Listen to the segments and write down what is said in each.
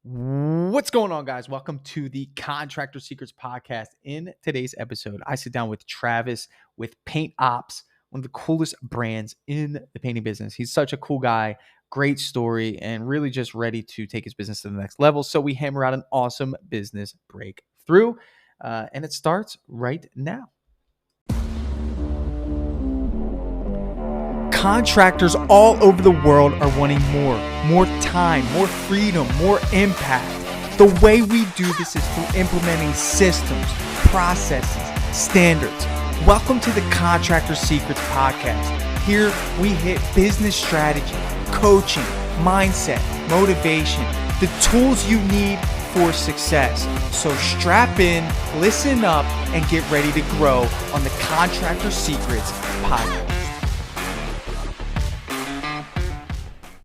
What's going on, guys? Welcome to the Contractor Secrets Podcast. In today's episode, I sit down with Travis with Paint Ops, one of the coolest brands in the painting business. He's such a cool guy, great story, and really just ready to take his business to the next level. So we hammer out an awesome business breakthrough, and it starts right now. Contractors all over the world are wanting more time, more freedom, more impact. The way we do this is through implementing systems, processes, standards. Welcome to the Contractor Secrets Podcast. Here we hit business strategy, coaching, mindset, motivation, the tools you need for success. So strap in, listen up, and get ready to grow on the Contractor Secrets Podcast.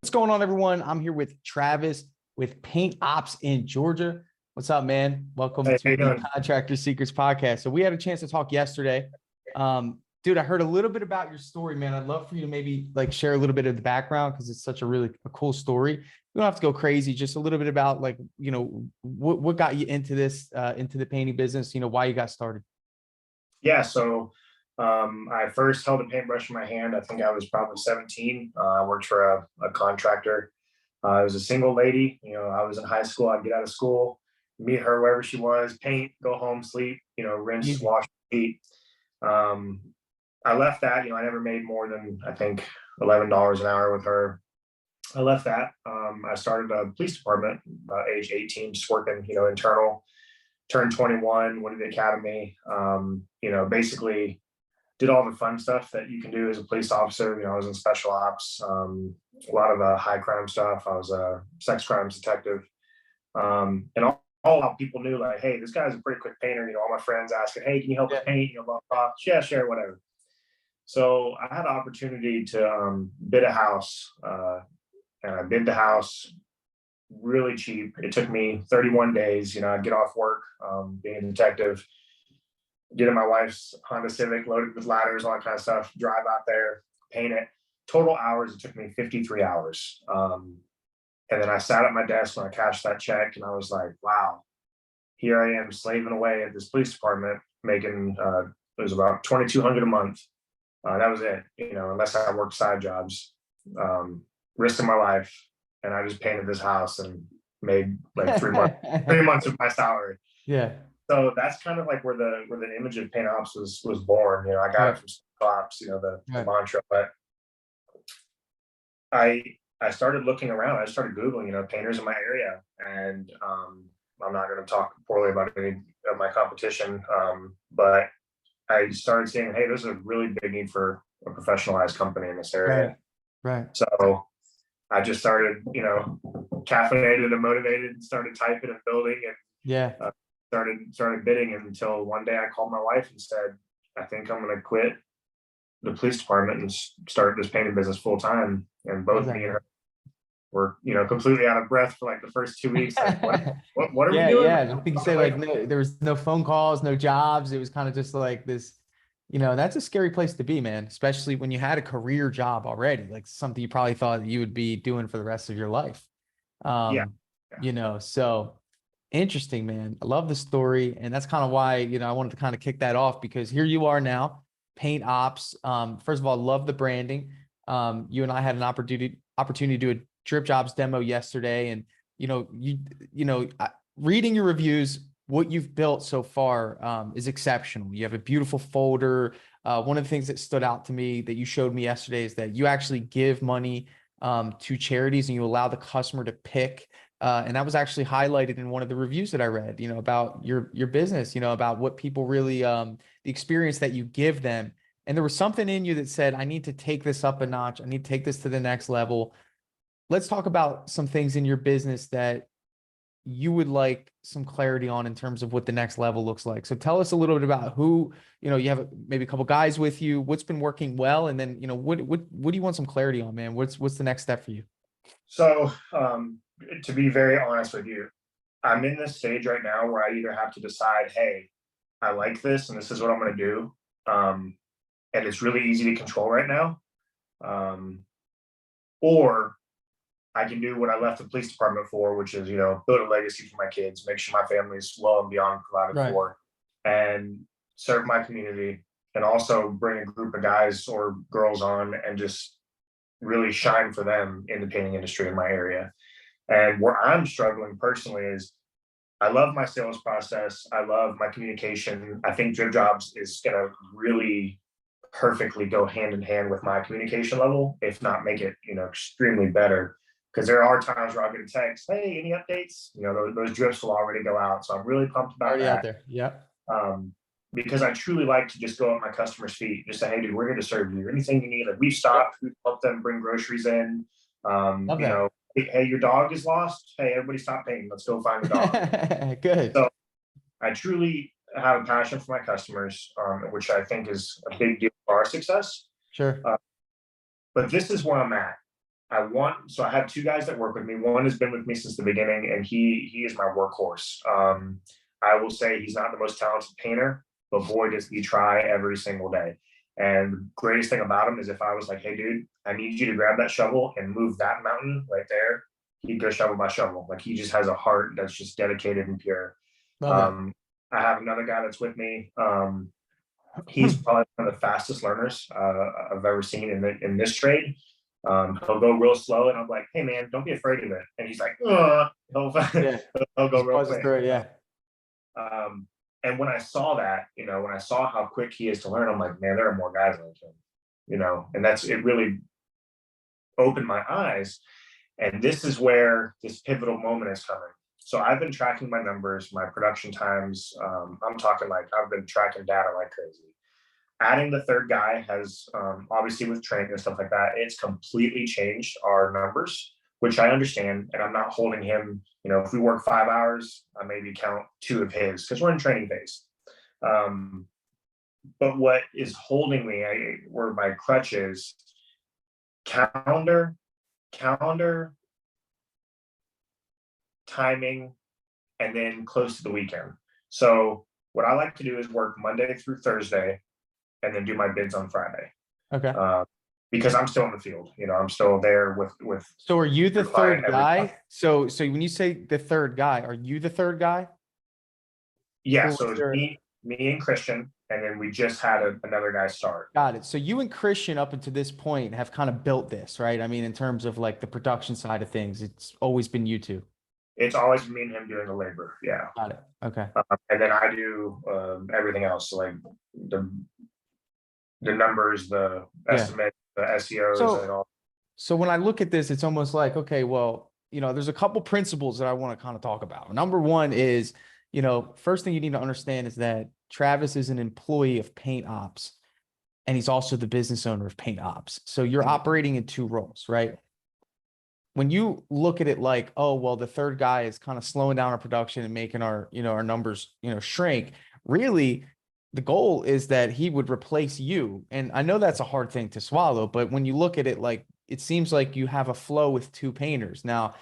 What's going on, everyone? I'm here with Travis with Paint Ops in Georgia. What's up, man? Welcome to the Contractor Secrets Podcast. So we had a chance to talk yesterday. Dude, I heard a little bit about your story, man. I'd love for you to maybe share a little bit of the background because it's such a cool story. You don't have to go crazy, just a little bit about what got you into this, into the painting business, why you got started. Yeah, so I first held a paintbrush in my hand. I think I was probably 17. I worked for a contractor. I was a single lady. I was in high school. I'd get out of school, meet her wherever she was, paint, go home, sleep, rinse, wash, eat. I left that. I never made more than, I think, $11 an hour with her. I left that. I started a police department age 18, just working, internal. Turned 21, went to the academy. Basically did all the fun stuff that you can do as a police officer. I was in special ops, a lot of high crime stuff. I was a sex crimes detective. And all people knew, like, hey, this guy's a pretty quick painter. All my friends asking, hey, can you help us paint? Blah, blah. Yeah, sure, whatever. So I had an opportunity to bid a house, and I bid the house really cheap. It took me 31 days. I'd get off work, being a detective, get in my wife's Honda Civic loaded with ladders, all that kind of stuff, drive out there, paint it. Total hours, it took me 53 hours. And then I sat at my desk when I cashed that check, and I was like, wow, here I am slaving away at this police department, making, it was about $2,200 a month. That was it, unless I worked side jobs, risking my life. And I just painted this house and made like 3 months of my salary. Yeah. So that's kind of like where the image of Paint Ops was born. I got it from Ops, the mantra. But I started looking around. I started Googling, painters in my area, and I'm not going to talk poorly about any of my competition, but I started seeing, hey, there's a really big need for a professionalized company in this area. Right. So I just started, caffeinated and motivated, and started typing and building, and started bidding until one day I called my wife and said, I think I'm going to quit the police department and start this painting business full time. And both me and her were, completely out of breath for like the first 2 weeks. Like, what are we doing? Yeah. I think you say there was no phone calls, no jobs. It was kind of just like this. That's a scary place to be, man, especially when you had a career job already, like something you probably thought you would be doing for the rest of your life. So interesting, man. I love the story. And that's kind of why, I wanted to kind of kick that off, because here you are now, Paint Ops. First of all, love the branding. You and I had an opportunity to do a Dripjobs demo yesterday. And, reading your reviews, what you've built so far is exceptional. You have a beautiful folder. One of the things that stood out to me that you showed me yesterday is that you actually give money to charities, and you allow the customer to pick. And that was actually highlighted in one of the reviews that I read, about your business, about what people really, the experience that you give them. And there was something in you that said, I need to take this up a notch. I need to take this to the next level. Let's talk about some things in your business that you would like some clarity on in terms of what the next level looks like. So tell us a little bit about who, you have maybe a couple guys with you, what's been working well, and then, what do you want some clarity on, man? What's the next step for you? So, to be very honest with you, I'm in this stage right now where I either have to decide, hey, I like this and this is what I'm going to do. And it's really easy to control right now. Or I can do what I left the police department for, which is, build a legacy for my kids, make sure my family's well and beyond provided Right. for, and serve my community, and also bring a group of guys or girls on and just really shine for them in the painting industry in my area. And where I'm struggling personally is I love my sales process. I love my communication. I think Dripjobs is going to really perfectly go hand in hand with my communication level, if not make it, extremely better. Because there are times where I'll get a text, hey, any updates? Those drips will already go out. So I'm really pumped about Already out that. there. Yep. Because I truly like to just go at my customers' feet, just say, hey, dude, we're here to serve you. Anything you need, like we've stopped, we've helped them bring groceries in. Love that. Hey, your dog is lost. Hey, everybody stop painting. Let's go find the dog. Good. So I truly have a passion for my customers, which I think is a big deal for our success. Sure. But this is where I'm at. So I have two guys that work with me. One has been with me since the beginning, and he is my workhorse. I will say he's not the most talented painter, but boy, does he try every single day. And the greatest thing about him is if I was like, hey, dude, I need you to grab that shovel and move that mountain right there, he'd go shovel by shovel. Like he just has a heart that's just dedicated and pure. Love I have another guy that's with me. He's probably one of the fastest learners I've ever seen in this trade. He'll go real slow, and I'm like, hey, man, don't be afraid of it. And he's like, he'll go real quick. Through it, yeah. And when I saw that, when I saw how quick he is to learn, I'm like, man, there are more guys like him, and it really opened my eyes. And this is where this pivotal moment is coming. So I've been tracking my numbers, my production times. I'm talking like I've been tracking data like crazy. Adding the third guy has obviously with training and stuff like that, it's completely changed our numbers, which I understand. And I'm not holding him, if we work 5 hours, I maybe count 2 of his because we're in training phase. But what is holding me, where my crutch is, calendar, timing, and then close to the weekend. So what I like to do is work Monday through Thursday and then do my bids on Friday. Okay. Because I'm still in the field, I'm still there with. So are you the third guy? So when you say the third guy, are you the third guy? Yeah. So it's me and Christian, and then we just had another guy start. Got it. So you and Christian up until this point have kind of built this, right? I mean, in terms of like the production side of things, it's always been you two. It's always me and him doing the labor. Yeah. Got it. Okay. And then I do everything else, so like the numbers, the estimate, the SEOs, and all. So when I look at this, it's almost like, okay, well, there's a couple principles that I want to kind of talk about. Number one is, first thing you need to understand is that Travis is an employee of Paint Ops, and he's also the business owner of Paint Ops. So you're operating in 2 roles, right? When you look at it like, oh, well, the third guy is kind of slowing down our production and making our, our numbers, shrink. Really, the goal is that he would replace you. And I know that's a hard thing to swallow, but when you look at it, like, it seems like you have a flow with 2 painters. Now,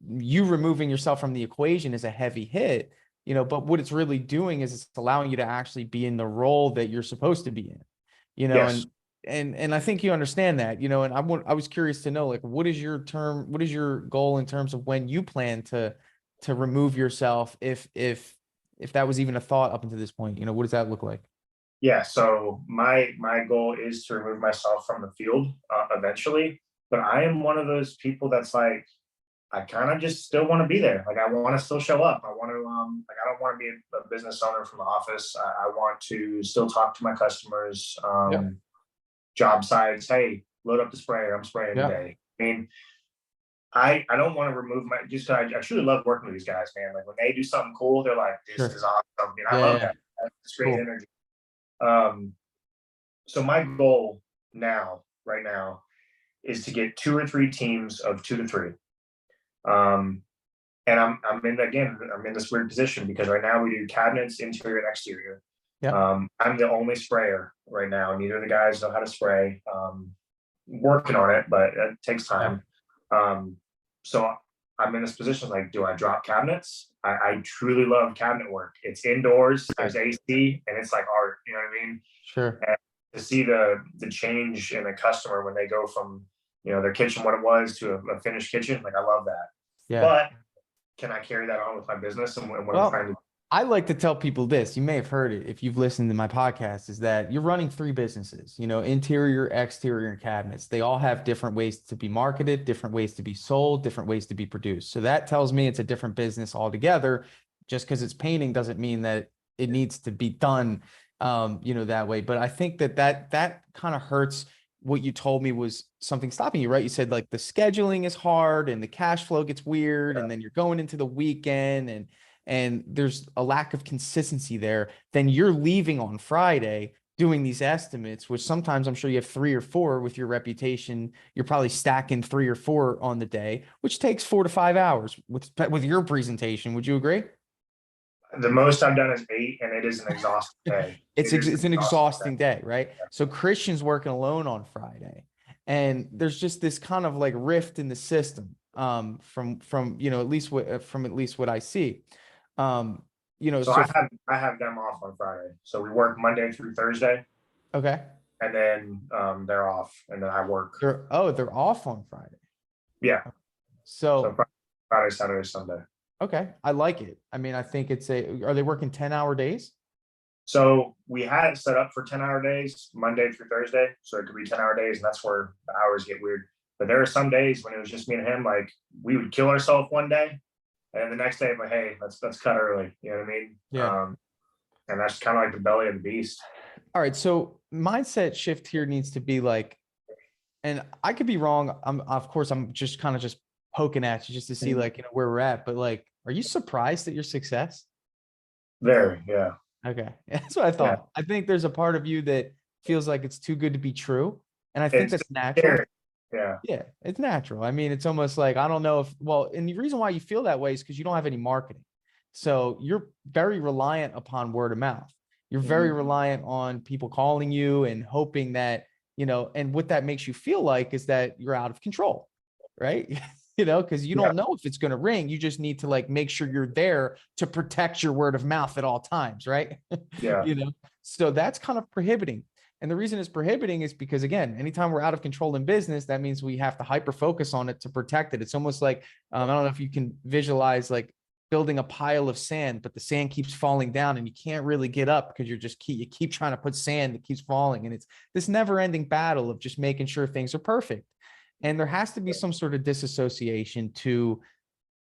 you removing yourself from the equation is a heavy hit, but what it's really doing is it's allowing you to actually be in the role that you're supposed to be in, Yes. and I think you understand that, and I was curious to know, like, what is your goal in terms of when you plan to remove yourself, if that was even a thought up until this point, what does that look like? Yeah. So my goal is to remove myself from the field eventually, but I am one of those people that's like, I kind of just still want to be there. Like I want to still show up. I want to like I don't want to be a business owner from the office. I want to still talk to my customers. Job sites. Hey, load up the sprayer. I'm spraying today. I mean, I don't want to remove my just. I truly love working with these guys, man. Like when they do something cool, they're like, "This is awesome." I love that. That's great energy. So my goal right now, is to get 2 or 3 teams of 2 to 3. And I'm in this weird position because right now we do cabinets, interior and exterior. I'm the only sprayer right now. Neither of the guys know how to spray. Working on it, but it takes time. So I'm in this position, like, do I drop cabinets? I truly love cabinet work. It's indoors, there's AC, and it's like art, you know what I mean? Sure. And to see the change in a customer when they go from, their kitchen what it was to a finished kitchen. Like I love that. Yeah. But can I carry that on with my business and what I'm trying Well, to I like to tell people this. You may have heard it if you've listened to my podcast, is that you're running three businesses, interior, exterior, and cabinets. They all have different ways to be marketed, different ways to be sold, different ways to be produced. So that tells me it's a different business altogether. Just because it's painting doesn't mean that it needs to be done, that way. But I think that kind of hurts. What you told me was something stopping you, right? You said like the scheduling is hard and the cash flow gets weird, and then you're going into the weekend and there's a lack of consistency there. Then you're leaving on Friday doing these estimates, which sometimes I'm sure you have 3 or 4 with your reputation. You're probably stacking 3 or 4 on the day, which takes 4 to 5 hours with your presentation. Would you agree? the most I've done is 8, and it is an exhausting day. It's an exhausting day, right? So Christian's working alone on Friday, and there's just this kind of like rift in the system, from at least what I see. Um, So I have them off on Friday. So we work Monday through Thursday, okay. and then they're off, and then I work. They're off on Friday. Yeah. So So Friday, Saturday, Sunday. okay, I like it. I mean, I think are they working 10-hour days? So we had it set up for 10-hour days, Monday through Thursday. So it could be 10-hour days, and that's where the hours get weird. But there are some days when it was just me and him, like we would kill ourselves one day, and then the next day, I'm like, hey, let's cut early. You know what I mean? Yeah. And that's kind of like the belly of the beast. All right. So mindset shift here needs to be like, and I could be wrong. I'm just kind of just poking at you just to see like, where we're at, but like, are you surprised at your success? Very, yeah. Okay. That's what I Yeah. thought. I think there's a part of you that feels like it's too good to be true. And I think It's that's natural. scary. Yeah. Yeah, it's natural. I mean, it's almost like, I don't know and the reason why you feel that way is because you don't have any marketing. So you're very reliant upon word of mouth. You're very reliant on people calling you and hoping that, and what that makes you feel like is that you're out of control, right? Because you don't know if it's going to ring. You just need to like make sure you're there to protect your word of mouth at all times, right? Yeah. So that's kind of prohibiting. And the reason it's prohibiting is because, again, anytime we're out of control in business, that means we have to hyper focus on it to protect it. It's almost like, I don't know if you can visualize like building a pile of sand, but the sand keeps falling down and you can't really get up because you keep trying to put sand that keeps falling. And it's this never ending battle of just making sure things are perfect. And there has to be some sort of disassociation to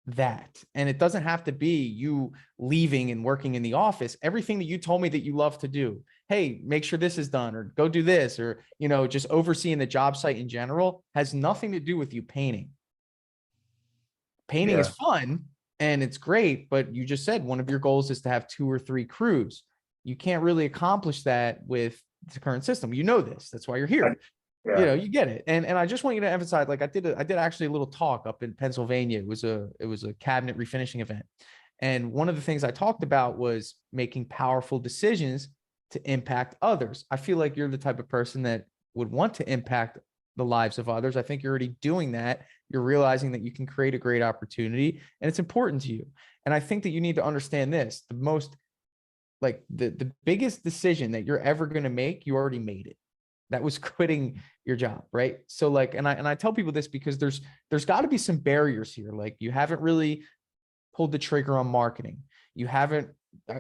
that. And it doesn't have to be you leaving and working in the office. Everything that you told me that you love to do, hey, make sure this is done, or go do this, or, just overseeing the job site in general, has nothing to do with you painting. Painting is fun and it's great, but you just said one of your goals is to have 2 or 3 crews. You can't really accomplish that with the current system. This. That's why you're here. You get it. And I just want you to emphasize, like I did actually a little talk up in Pennsylvania. It was a cabinet refinishing event. And one of the things I talked about was making powerful decisions to impact others. I feel like you're the type of person that would want to impact the lives of others. I think you're already doing that. You're realizing that you can create a great opportunity and it's important to you. And I think that you need to understand this, the biggest decision that you're ever going to make, you already made it. That was quitting your job, right? So like, and I tell people this because there's got to be some barriers here. Like you haven't really pulled the trigger on marketing. You haven't,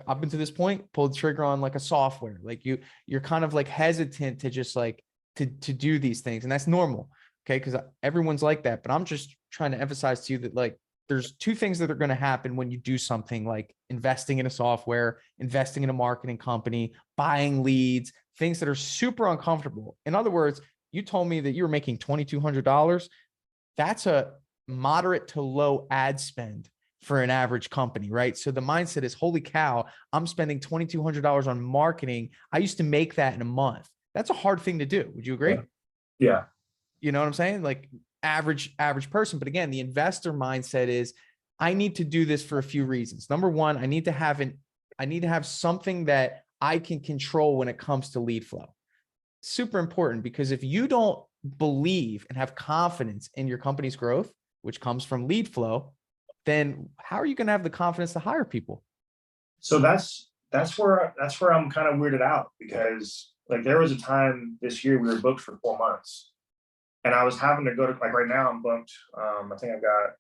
up until this point, pulled the trigger on like a software. Like you're kind of like hesitant to just like to do these things, and that's normal, okay? Because everyone's like that. But I'm just trying to emphasize to you that like there's 2 things that are going to happen when you do something like investing in a software, investing in a marketing company, buying leads, things that are super uncomfortable. In other words, you told me that you were making $2,200. That's a moderate to low ad spend for an average company, right? So the mindset is, holy cow, I'm spending $2,200 on marketing. I used to make that in a month. That's a hard thing to do. Would you agree? Yeah. You know what I'm saying? Like average person. But again, the investor mindset is, I need to do this for a few reasons. Number one, I need to have something that I can control when it comes to lead flow. Super important, because if you don't believe and have confidence in your company's growth, which comes from lead flow, then how are you going to have the confidence to hire people? So that's where I'm kind of weirded out, because like there was a time this year we were booked for 4 months, And I was having to go to, like, right now I'm booked. I think I've got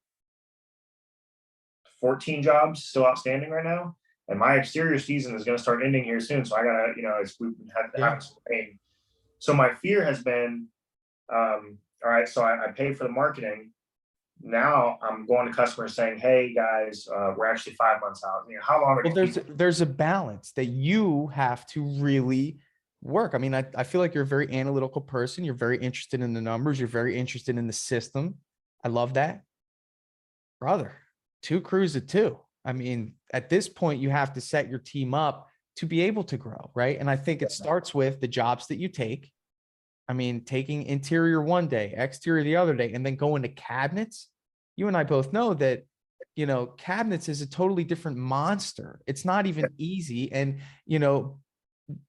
14 jobs still outstanding right now. And my exterior season is going to start ending here soon. So I gotta, we've had Yeah. having some rain. So my fear has been, all right, so I pay for the marketing. Now I'm going to customers saying, hey guys, we're actually 5 months out. How long are Well, these people? there's a balance that you have to really work. I mean, I feel like you're a very analytical person. You're very interested in the numbers. You're very interested in the system. I love that. Brother, 2 crews of 2. I mean, at this point, you have to set your team up to be able to grow, right? And I think it starts with the jobs that you take. I mean, taking interior one day, exterior the other day, and then going to cabinets. You and I both know that, cabinets is a totally different monster. It's not even easy. And,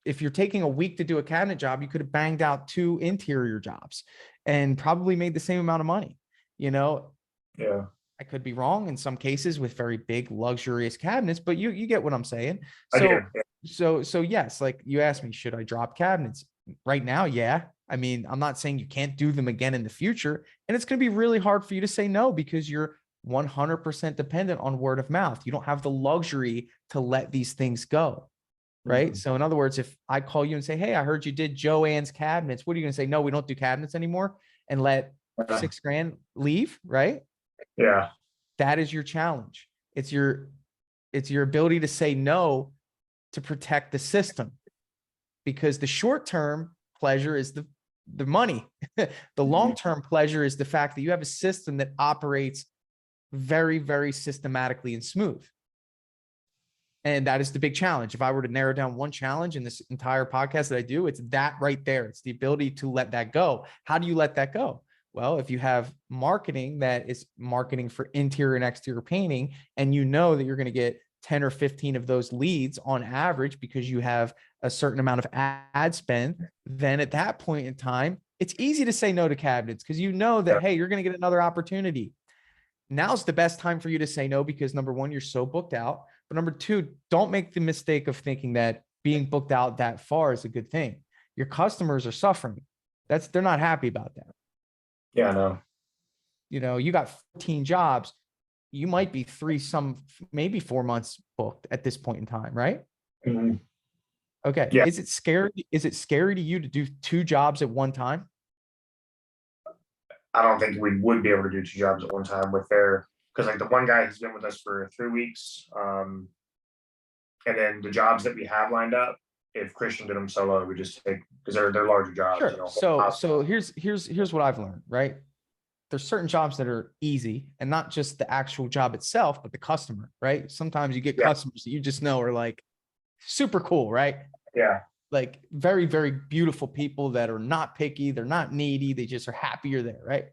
if you're taking a week to do a cabinet job, you could have banged out 2 interior jobs and probably made the same amount of money. Yeah, I could be wrong in some cases with very big luxurious cabinets, but you get what I'm saying. I do. So Yeah. so yes, like you asked me, should I drop cabinets? Right now, yeah. I mean, I'm not saying you can't do them again in the future, and it's going to be really hard for you to say no because you're 100% dependent on word of mouth. You don't have the luxury to let these things go, right? Mhm. So in other words, if I call you and say, "Hey, I heard you did Joanne's cabinets," what are you going to say? No, we don't do cabinets anymore, and let Uh, 6 grand leave, right? yeah, That is your challenge. It's your ability to say no to protect the system, because the short-term pleasure is the money. The Mhm. long-term pleasure is the fact that you have a system that operates very, very systematically and smooth. And that is the big challenge. If I were to narrow down one challenge in this entire podcast that I do, it's that right there. It's the ability to let that go. How do you let that go? Well, if you have marketing that is marketing for interior and exterior painting, and you know that you're going to get 10 or 15 of those leads on average because you have a certain amount of ad spend, then at that point in time, it's easy to say no to cabinets because you know yeah, that, hey, you're going to get another opportunity. Now's the best time for you to say no because number one, you're so booked out. But number two, don't make the mistake of thinking that being booked out that far is a good thing. Your customers are suffering. They're not happy about that. yeah. No, You got 14 jobs. You might be maybe 4 months booked at this point in time, right? Mhm. Okay. Yeah. Is it scary? Is it scary to you to do 2 jobs at one time? I don't think we would be able to do 2 jobs at one time with their, because like the one guy has been with us for 3 weeks. And then the jobs that we have lined up, if Christian did them solo, we just take, because they're larger jobs, Sure. So here's what I've learned, right? There's certain jobs that are easy and not just the actual job itself, but the customer, right? Sometimes you get Yeah, customers that you just know are like super cool, right? yeah. Like very, very beautiful people that are not picky. They're not needy. They just are happy you're there, right?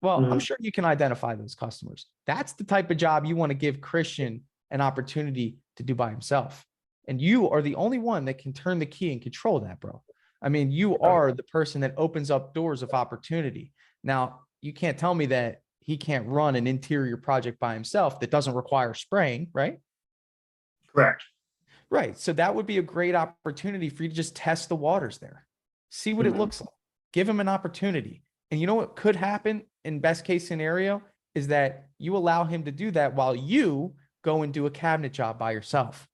Well, I'm Mhm. sure you can identify those customers. That's the type of job you want to give Christian an opportunity to do by himself. And you are the only one that can turn the key and control that, bro. I mean, you are the person that opens up doors of opportunity. Now, you can't tell me that he can't run an interior project by himself that doesn't require spraying, right? Correct. Right. So that would be a great opportunity for you to just test the waters there, see what it Mhm. looks like, give him an opportunity. And you know what could happen in best case scenario is that you allow him to do that while you go and do a cabinet job by yourself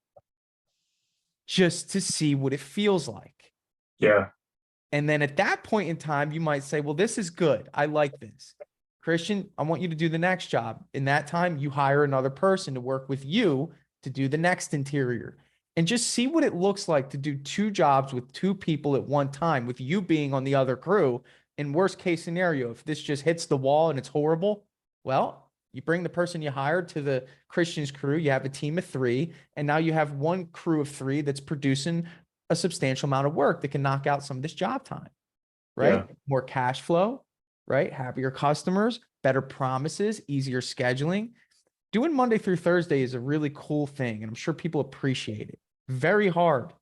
just to see what it feels like. Yeah. And then at that point in time, you might say, well, this is good. I like this. Christian, I want you to do the next job. In that time, you hire another person to work with you to do the next interior and just see what it looks like to do 2 jobs with 2 people at one time, with you being on the other crew. In worst case scenario, if this just hits the wall and it's horrible, well, you bring the person you hired to the Christian's crew. You have a team of 3, and now you have one crew of 3 that's producing a substantial amount of work that can knock out some of this job time, Yeah. right? More cash flow, right? Happier customers, better promises, easier scheduling. Doing Monday through Thursday is a really cool thing, and I'm sure people appreciate it. Very hard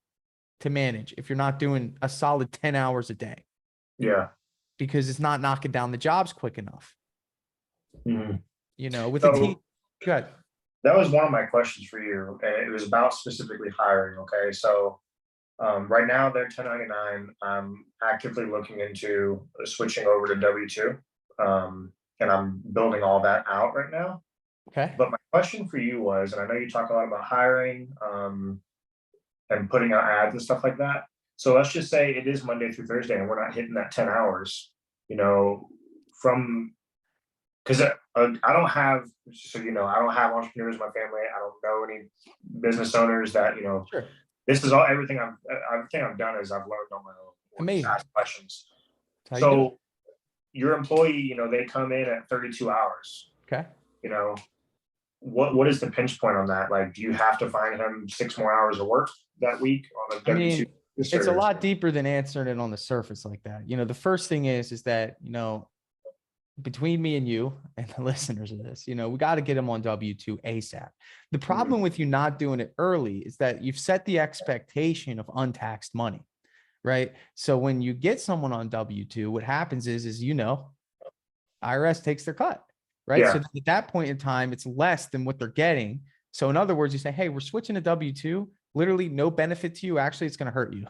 to manage if you're not doing a solid 10 hours a day Yeah. because it's not knocking down the jobs quick enough. Mhm. With a team, So good. that was one of my questions for you, and it was about specifically hiring. Okay, so Right now they're 1099. I'm actively looking into switching over to W-2. And I'm building all that out right now. Okay. But my question for you was, and I know you talk a lot about hiring, and putting out ads and stuff like that. So let's just say it is Monday through Thursday and we're not hitting that 10 hours, you know, from, because I don't have, so you know, I don't have entrepreneurs in my family. I don't know any business owners that, you know, Sure. this is all everything I've done is I've learned on my own or just Amazing. ask questions. That's how you do it. So your employee, you know, they come in at 32 hours, Okay. you know, what is the pinch point on that? Like, do you have to find him 6 more hours of work that week on a I W-2? mean, it's a lot deeper than answering it on the surface like that. You know, the first thing is that, you know, between me and you and the listeners of this, you know, we got to get them on W-2 ASAP. The problem with you not doing it early is that you've set the expectation of untaxed money, right? So when you get someone on W-2, what happens is, you know, IRS takes their cut, right? Yeah. So at that point in time, it's less than what they're getting. So in other words, you say, hey, we're switching to W-2, literally no benefit to you. Actually, it's going to hurt you,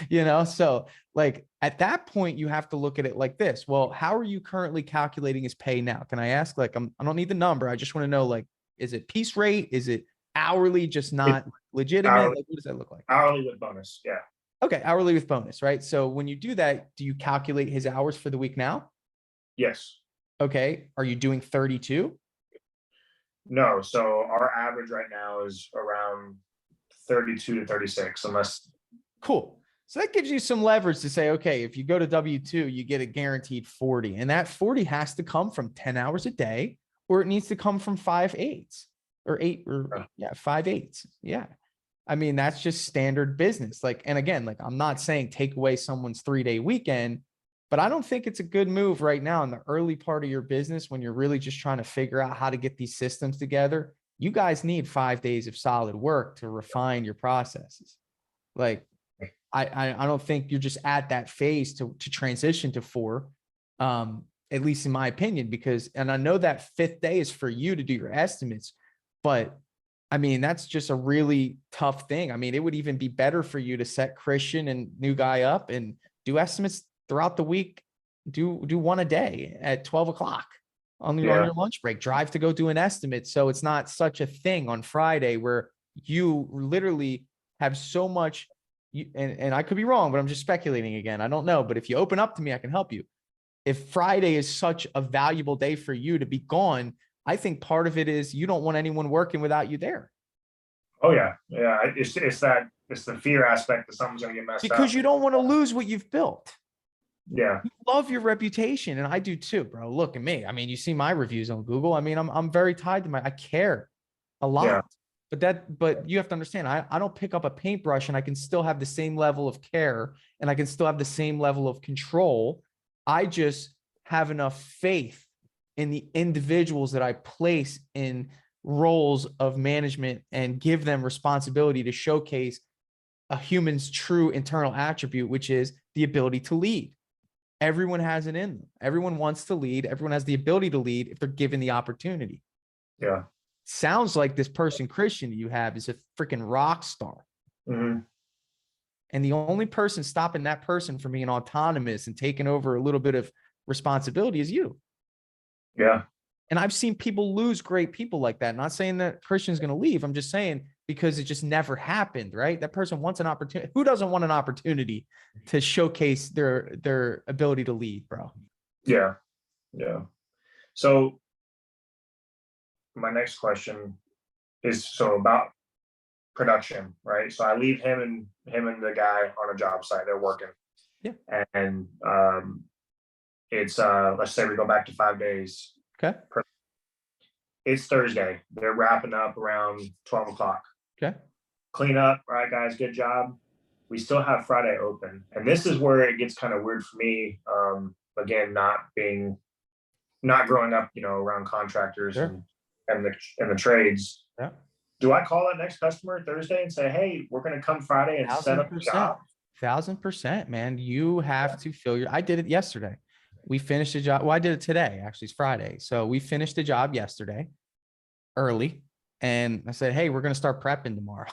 you know? So like at that point, you have to look at it like this. Well, how are you currently calculating his pay now? Can I ask, like, I don't need the number. I just want to know, like, is it piece rate? Is it hourly, just not legitimate? Hourly, like, what does that look like? hourly with bonus. Yeah. Okay. Hourly with bonus, right? So when you do that, do you calculate his hours for the week now? Yes. Okay. Are you doing 32? No. So our average right now is around 32 to 36, unless. Cool. So that gives you some leverage to say, okay, if you go to W-2, you get a guaranteed 40, and that 40 has to come from 10 hours a day, or it needs to come from 5/8 or 5/8. Yeah. I mean, that's just standard business. Like, and again, like, I'm not saying take away someone's 3-day weekend, but I don't think it's a good move right now in the early part of your business when you're really just trying to figure out how to get these systems together. You guys need 5 days of solid work to refine your processes. Like, I don't think you're just at that phase to transition to 4, at least in my opinion, because, and I know that 5th day is for you to do your estimates, but I mean, that's just a really tough thing. I mean, it would even be better for you to set Christian and new guy up and do estimates throughout the week. Do one a day at 12 o'clock on your lunch break, drive to go do an estimate. So it's not such a thing on Friday where you literally have so much. And I could be wrong, but I'm just speculating again. I don't know. But if you open up to me, I can help you. If Friday is such a valuable day for you to be gone, I think part of it is you don't want anyone working without you there. Oh yeah. Yeah. It's the fear aspect that someone's going to get messed up. Because you don't want to lose what you've built. Yeah. You love your reputation. And I do too, bro. Look at me. I mean, you see my reviews on Google. I mean, I'm very tied to I care a lot. Yeah. But you have to understand, I don't pick up a paintbrush and I can still have the same level of care and I can still have the same level of control. I just have enough faith in the individuals that I place in roles of management and give them responsibility to showcase a human's true internal attribute, which is the ability to lead. Everyone has it in them. Everyone wants to lead. Everyone has the ability to lead if they're given the opportunity. Yeah. Sounds like this person, Christian, you have is a freaking rock star. Mm-hmm. And the only person stopping that person from being autonomous and taking over a little bit of responsibility is you. Yeah. And I've seen people lose great people like that. Not saying that Christian's going to leave. I'm just saying because it just never happened, right? That person wants an opportunity. Who doesn't want an opportunity to showcase their ability to lead, bro? Yeah. Yeah. So my next question is about production, right? So I leave him and the guy on a job site. They're working. Yeah. And it's let's say we go back to 5 days. Okay. It's Thursday. They're wrapping up around 12 o'clock. Okay. Clean up. All right, guys, good job. We still have Friday open. And this is where it gets kind of weird for me. Again, not growing up, you know, around contractors. Sure. and the trades. Yeah. Do I call that next customer Thursday and say, hey, we're going to come Friday and set up the job? 1000%, man. You have to fill I did it yesterday. We finished the job. Well, I did it today. Actually, it's Friday. So we finished the job yesterday early. And I said, hey, we're going to start prepping tomorrow.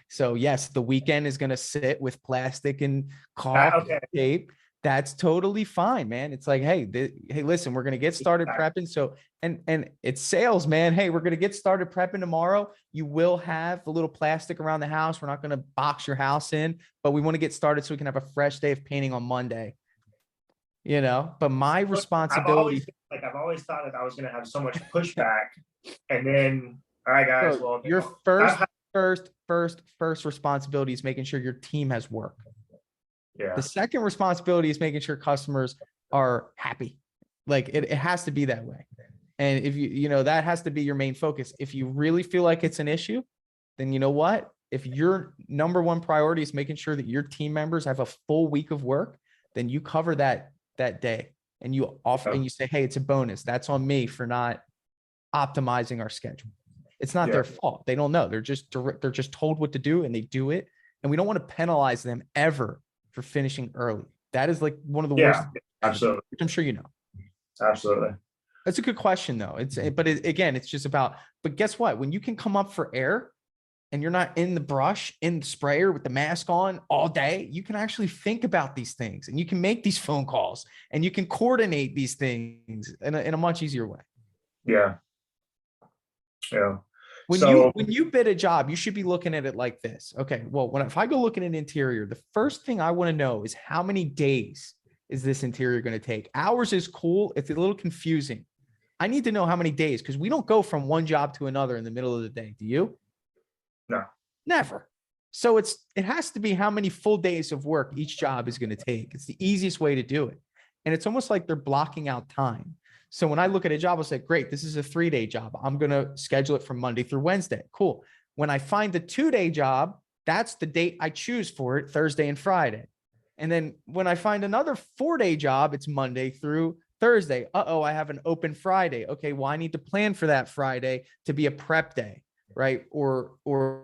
So yes, the weekend is going to sit with plastic and caulk Okay. tape. That's totally fine, man. It's like, hey, hey, listen, we're going to get started prepping. So, and it's sales, man. Hey, we're going to get started prepping tomorrow. You will have a little plastic around the house. We're not going to box your house in, but we want to get started so we can have a fresh day of painting on Monday, but my responsibility. I've always thought that I was going to have so much pushback, and then, all right, guys, Bro, well, your first responsibility is making sure your team has work. yeah, The second responsibility is making sure customers are happy. Like it has to be that way. And if that has to be your main focus. If you really feel like it's an issue, then you know what? If your number one priority is making sure that your team members have a full week of work, then you cover that day and you offer and you say, hey, it's a bonus. That's on me for not optimizing our schedule. It's not their fault. They don't know. They're just told what to do and they do it. And we don't want to penalize them ever for finishing early. That is like one of the worst. Absolutely. Which I'm sure you know. Absolutely. That's a good question though. Again, it's just about, but guess what? When you can come up for air and you're not in the brush, in the sprayer with the mask on all day, you can actually think about these things and you can make these phone calls and you can coordinate these things in a much easier way. Yeah. Yeah. When you bid a job, you should be looking at it like this. Okay, well, if I go look at an interior, the first thing I want to know is how many days is this interior going to take? Hours is cool. It's a little confusing. I need to know how many days because we don't go from one job to another in the middle of the day. Do you? No. Never. So it has to be how many full days of work each job is going to take. It's the easiest way to do it. And it's almost like they're blocking out time. So when I look at a job, I'll say, great, this is a 3-day job. I'm going to schedule it from Monday through Wednesday. Cool. When I find the 2-day job, that's the date I choose for it, Thursday and Friday. And then when I find another 4-day job, it's Monday through Thursday. I have an open Friday. Okay, well, I need to plan for that Friday to be a prep day, right? Or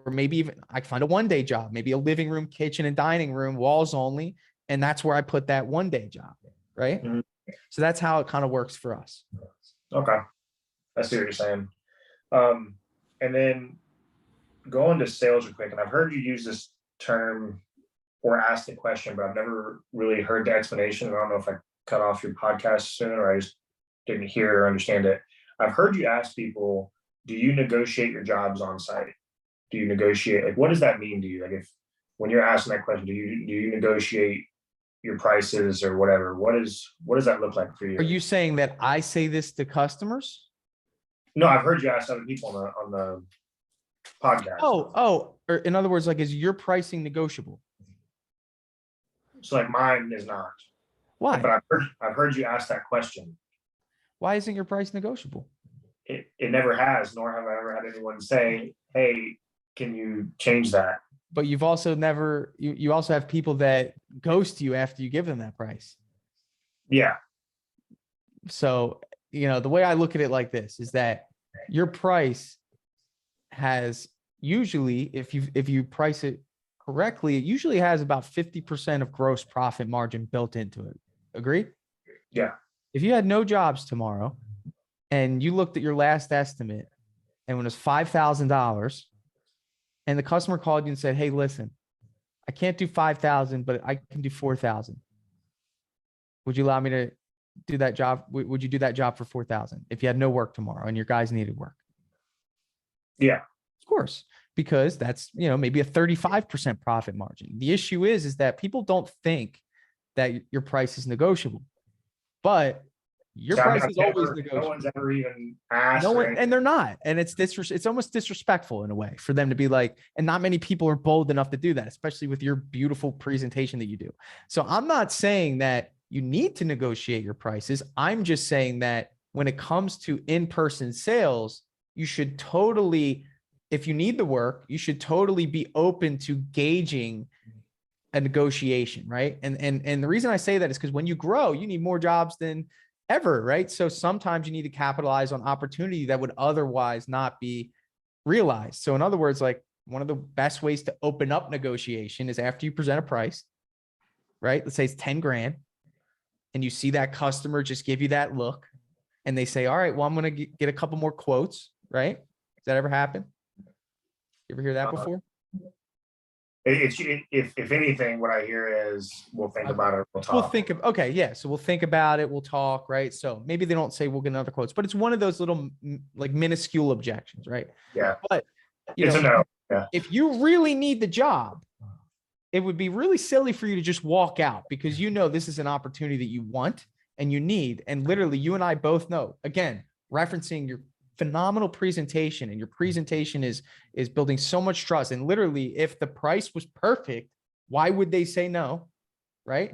maybe even I find a 1-day job, maybe a living room, kitchen, and dining room, walls only. And that's where I put that 1-day job, right? Mm-hmm. So that's how it kind of works for us. Okay. I see what you're saying. And then going to sales real quick, and I've heard you use this term or ask the question, but I've never really heard the explanation. I don't know if I cut off your podcast soon or I just didn't hear or understand it. I've heard you ask people, do you negotiate your jobs on site? Do you negotiate? Like, what does that mean to you? Like, when you're asking that question, do you negotiate your prices or whatever? What does that look like for you? Are you saying that I say this to customers? No, I've heard you ask other people on the podcast. Or in other words, like, is your pricing negotiable? So like mine is not. Why? But I've heard you ask that question. Why isn't your price negotiable? It never has, nor have I ever had anyone say, hey, can you change that? But you've also never, you also have people that ghost you after you give them that price. Yeah. So, the way I look at it like this is that your price has usually, if you price it correctly, it usually has about 50% of gross profit margin built into it. Agree? Yeah. If you had no jobs tomorrow and you looked at your last estimate and when it was $5,000 and the customer called you and said, hey, listen, I can't do 5,000, but I can do 4,000. Would you allow me to do that job? Would you do that job for 4,000 if you had no work tomorrow and your guys needed work? Yeah. Of course, because that's, maybe a 35% profit margin. The issue is that people don't think that your price is negotiable, but your price is always negotiable. No one's ever even asked. No one, and they're not. And it's almost disrespectful in a way for them to be like, and not many people are bold enough to do that, especially with your beautiful presentation that you do. So I'm not saying that you need to negotiate your prices. I'm just saying that when it comes to in-person sales, you should totally, if you need the work, you should totally be open to gauging a negotiation, right? And the reason I say that is because when you grow, you need more jobs than ever, right? So sometimes you need to capitalize on opportunity that would otherwise not be realized. So in other words, like one of the best ways to open up negotiation is after you present a price, right? Let's say it's 10 grand and you see that customer just give you that look and they say, all right, well, I'm going to get a couple more quotes, right? Does that ever happen? You ever hear that Uh, before? if anything, what I hear is we'll think about it, we'll We'll talk. think of, okay, yeah. So we'll think about it. We'll talk, right? So maybe they don't say we'll get another quotes, but it's one of those little like minuscule objections, right? Yeah, But it's a no. Yeah, if you really need the job, it would be really silly for you to just walk out because you know this is an opportunity that you want and you need. And literally, you and I both know, again, referencing your phenomenal presentation, and your presentation is building so much trust. And literally, if the price was perfect, why would they say no? Right?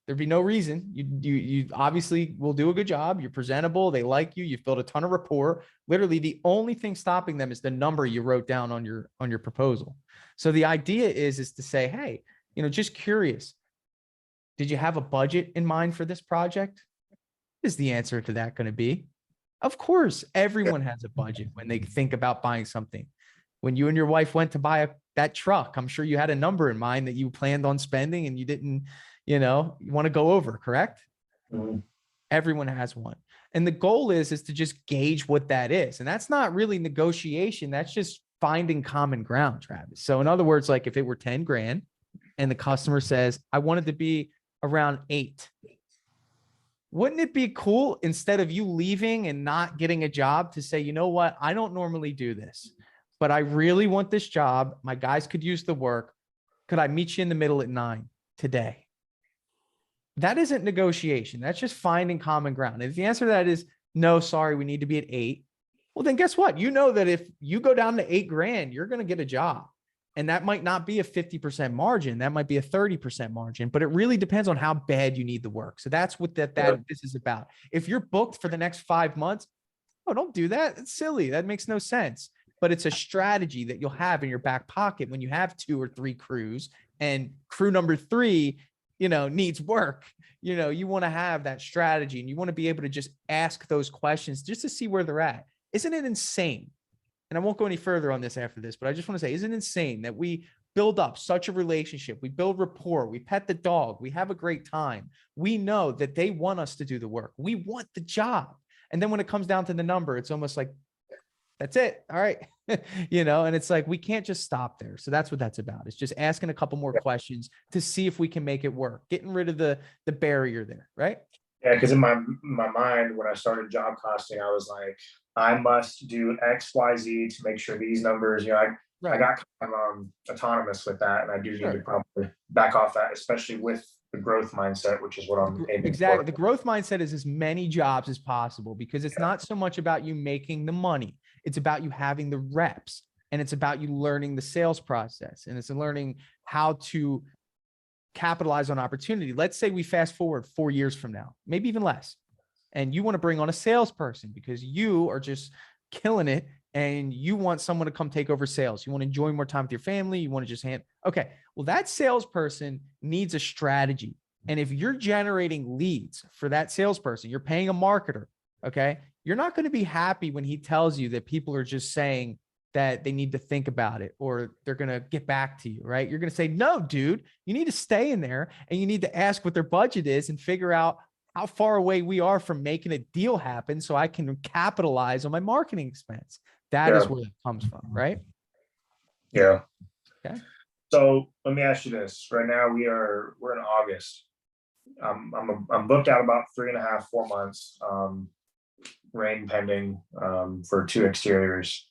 There'd be no reason. You obviously will do a good job. You're presentable. They like you. You've built a ton of rapport. Literally, the only thing stopping them is the number you wrote down on your proposal. So the idea is to say, hey, just curious. Did you have a budget in mind for this project? What is the answer to that going to be? Of course, everyone has a budget when they think about buying something. When you and your wife went to buy that truck, I'm sure you had a number in mind that you planned on spending and you didn't, you want to go over, correct? mm-hmm. Everyone has one. And the goal is to just gauge what that is. And that's not really negotiation. That's just finding common ground, Travis. So in other words, like if it were 10 grand and the customer says, I wanted to be around 8, wouldn't it be cool instead of you leaving and not getting a job to say, you know what? I don't normally do this, but I really want this job. My guys could use the work. Could I meet you in the middle at 9 today? That isn't negotiation. That's just finding common ground. If the answer to that is no, sorry, we need to be at 8, well, then guess what? You know that if you go down to 8 grand, you're going to get a job. And that might not be a 50% margin. That might be a 30% margin, but it really depends on how bad you need the work. So that's what this is about. If you're booked for the next 5 months, oh, don't do that. It's silly. That makes no sense. But it's a strategy that you'll have in your back pocket when you have 2 or 3 crews and crew number 3, needs work. You want to have that strategy and you want to be able to just ask those questions just to see where they're at. Isn't it insane? And I won't go any further on this after this, but I just want to say, isn't it insane that we build up such a relationship? We build rapport. We pet the dog. We have a great time. We know that they want us to do the work. We want the job. And then when it comes down to the number, it's almost like, that's it. All right. And it's like, we can't just stop there. So that's what that's about. It's just asking a couple more questions to see if we can make it work, getting rid of the barrier there. Right. Yeah, because in my mind, when I started job costing, I was like, I must do X, Y, Z to make sure these numbers, I got kind of autonomous with that, and I do need to probably back off that, especially with the growth mindset, which is what I'm aiming exactly for. The growth mindset is as many jobs as possible, because it's not so much about you making the money. It's about you having the reps, and it's about you learning the sales process, and it's learning how to capitalize on opportunity. Let's say we fast forward 4 years from now, maybe even less, and you want to bring on a salesperson because you are just killing it and you want someone to come take over sales. You want to enjoy more time with your family. You want to just okay. Well, that salesperson needs a strategy. And if you're generating leads for that salesperson, you're paying a marketer. Okay. You're not going to be happy when he tells you that people are just saying that they need to think about it or they're going to get back to you, right? You're going to say, no, dude, you need to stay in there and you need to ask what their budget is and figure out how far away we are from making a deal happen so I can capitalize on my marketing expense. That is where it comes from, right? Yeah. Okay. So let me ask you this. Right now we're in August. I'm booked out about 3.5, 4 months. Rain pending for 2 exteriors.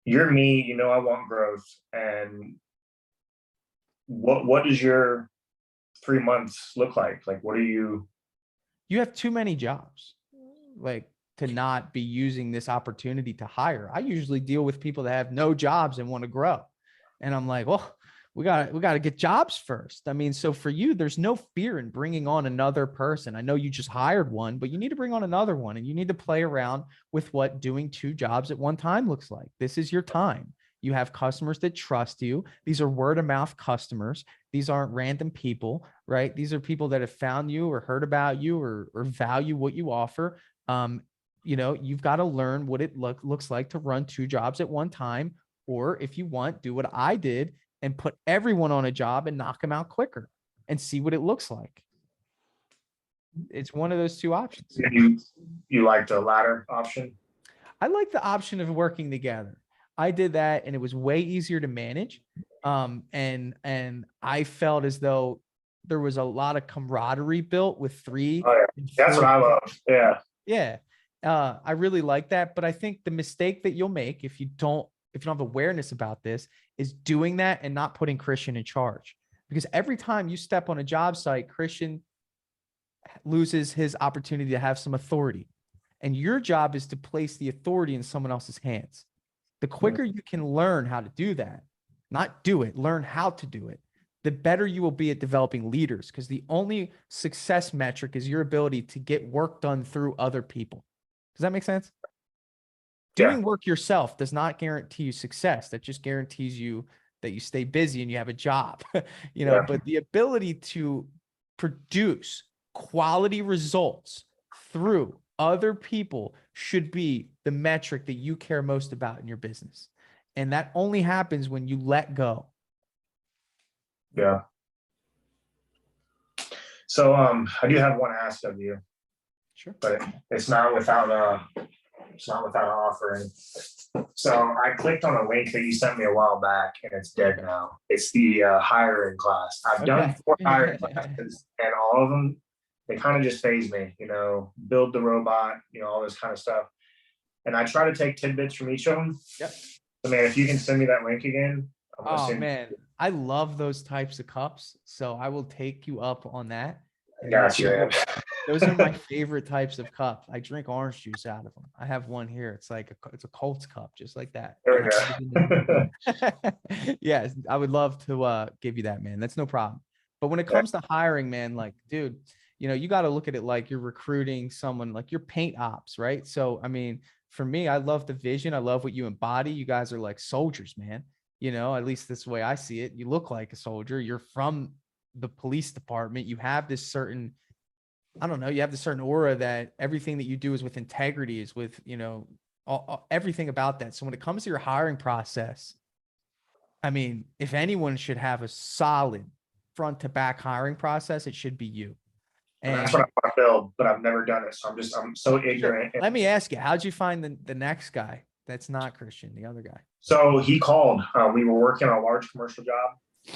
You're me, I want growth. And what does your 3 months look like? Like, what are you? You have too many jobs, like, to not be using this opportunity to hire. I usually deal with people that have no jobs and want to grow. And I'm like, well, we got to get jobs first. I mean, so for you, there's no fear in bringing on another person. I know you just hired one, but you need to bring on another one, and you need to play around with what doing 2 jobs at one time looks like. This is your time. You have customers that trust you. These are word of mouth customers. These aren't random people, right? These are people that have found you or heard about you or value what you offer. You've got to learn what it looks like to run 2 jobs at one time. Or if you want, do what I did and put everyone on a job and knock them out quicker and see what it looks like. It's one of those 2 options. You like the latter option? I like the option of working together. I did that and it was way easier to manage. And I felt as though there was a lot of camaraderie built with 3 Oh yeah, and that's what 4. I love. Yeah, Yeah. I really like that. But I think the mistake that you'll make if you don't have awareness about this is doing that and not putting Christian in charge. Because every time you step on a job site, Christian loses his opportunity to have some authority. And your job is to place the authority in someone else's hands. The quicker you can learn how to do that, not do it, learn how to do it, the better you will be at developing leaders. Because the only success metric is your ability to get work done through other people. Does that make sense? yeah, Doing work yourself does not guarantee you success. That just guarantees you that you stay busy and you have a job, yeah. but the ability to produce quality results through other people should be the metric that you care most about in your business. And that only happens when you let go. Yeah. So I do have one ask of you, Sure. but it's not without it's not without an offering. So I clicked on a link that you sent me a while back, and it's dead now. It's the hiring class. I've done 4 hiring classes, and all of them, they kind of just phase me. You know, build the robot, you know, all this kind of stuff. And I try to take tidbits from each of them. Yep. So man, if you can send me that link again, I'm gonna Oh send. man, I love those types of cups. So I will take you up on that. I And got you, man. those are my favorite types of cup. I drink orange juice out of them. I have one here. It's like it's a Colts cup, just like that. There we go. Yes, I would love to give you that, man. That's no problem. But when it comes to hiring, man, like, dude, you got to look at it like you're recruiting someone, like you're paint ops, right? So, I mean, for me, I love the vision. I love what you embody. You guys are like soldiers, man. At least this way I see it. You look like a soldier. You're from the police department. You have this certain, I don't know, you have this certain aura that everything that you do is with integrity, is with, everything about that. So when it comes to your hiring process, I mean, if anyone should have a solid front to back hiring process, it should be you. And that's And what I want to build, but I've never done it. So I'm so ignorant. let me ask you, how'd you find the next guy that's not Christian, the other guy? So he called. We were working on a large commercial job,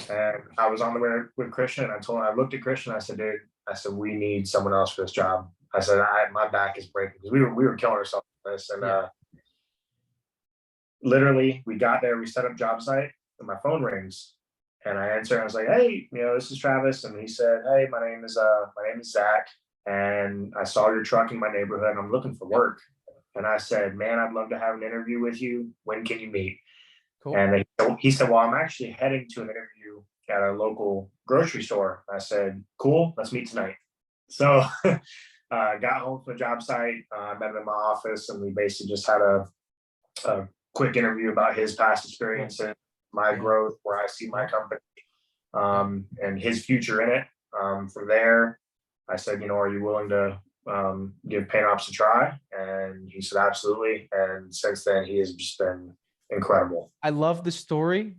and I was on the way with Christian. And I looked at Christian. I said, "Dude, I said we need someone else for this job." I said, "My back is breaking because we were killing ourselves with this." And literally, we got there. We set up job site, and my phone rings, and I answer. And I was like, "Hey, this is Travis." And he said, "Hey, my name is Zach, and I saw your truck in my neighborhood, and I'm looking for work." And I said, "Man, I'd love to have an interview with you. When can you meet?" Cool. And he said, "Well, I'm actually heading to an interview at a local grocery store." I said, "Cool, let's meet tonight." So got home from the job site. I met him in my office, and we basically just had a quick interview about his past experience and my growth, where I see my company, and his future in it. From there, I said, "Are you willing to give paint ops a try?" And he said, "Absolutely." And since then, he has just been incredible. I love the story.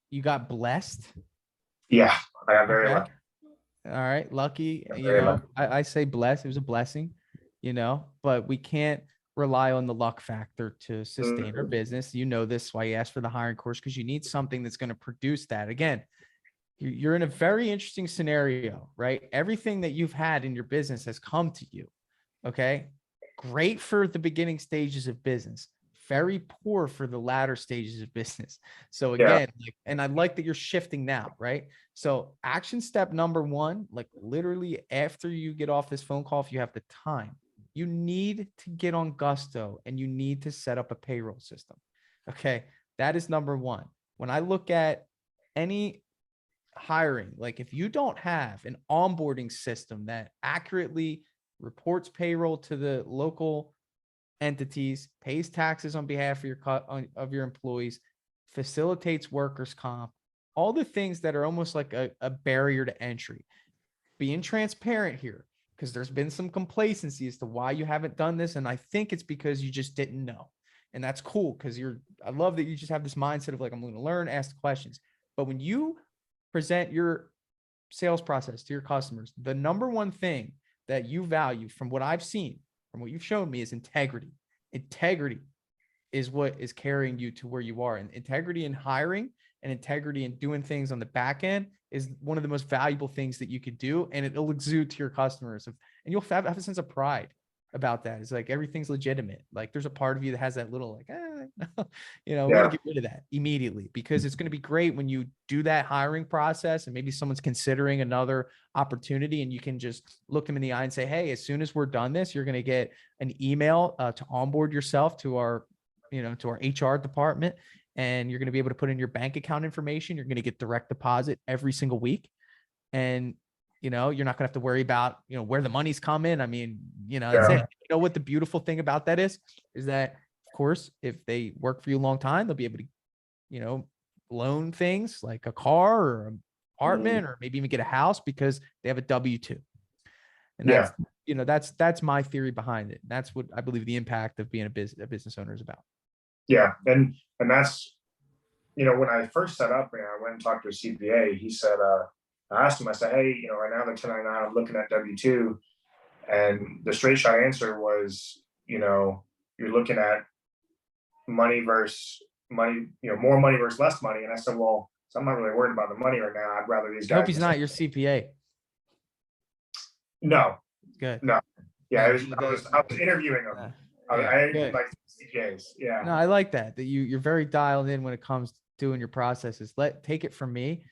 You got blessed. Yeah, I got very lucky. All right, lucky. Lucky. I say blessed. It was a blessing, but we can't rely on the luck factor to sustain our business. This why you asked for the hiring course, because you need something that's going to produce that. Again, you're in a very interesting scenario, right? Everything that you've had in your business has come to you. Okay. Great for the beginning stages of business, very poor for the latter stages of business. So again, and I like that you're shifting now, right? So action step number 1, like literally after you get off this phone call, if you have the time, you need to get on Gusto and you need to set up a payroll system. Okay. That is number 1. When I look at any hiring, like if you don't have an onboarding system that accurately reports payroll to the local entities, pays taxes on behalf of your employees, facilitates workers' comp, all the things that are almost like a barrier to entry. Being transparent here, because there's been some complacency as to why you haven't done this. And I think it's because you just didn't know. And that's cool, because I love that you just have this mindset of like, I'm going to learn, ask the questions. But when you present your sales process to your customers, the number 1 thing that you value from what I've seen, from what you've shown me, is integrity. Integrity. is what is carrying you to where you are. And integrity in hiring and integrity in doing things on the back end is one of the most valuable things that you could do. And it'll exude to your customers. And you'll have a sense of pride about that. It's like everything's legitimate. Like there's a part of you that has that little like, we got to get rid of that immediately, because it's going to be great when you do that hiring process and maybe someone's considering another opportunity and you can just look them in the eye and say, hey, as soon as we're done this, you're going to get an email to onboard yourself to our, to our HR department. And you're going to be able to put in your bank account information. You're going to get direct deposit every single week. And you're not going to have to worry about, where the money's coming. I mean, that's it. You know what the beautiful thing about that is that, of course, if they work for you a long time, they'll be able to, loan things like a car or an apartment or maybe even get a house because they have a W-2. And that's my theory behind it. That's what I believe the impact of being a business owner is about. Yeah. And that's, when I first set up, I went and talked to a CPA, he said, I asked him, I said, hey, right now the 1099, I'm looking at W-2. And the straight shot answer was, you're looking at money versus money, more money versus less money. And I said, well, so I'm not really worried about the money right now. I'd rather these guys. I hope he's not your CPA. No. Good. No. Yeah, I was interviewing him. I like CPAs. Yeah. No, I like that you're very dialed in when it comes to doing your processes. Take it from me.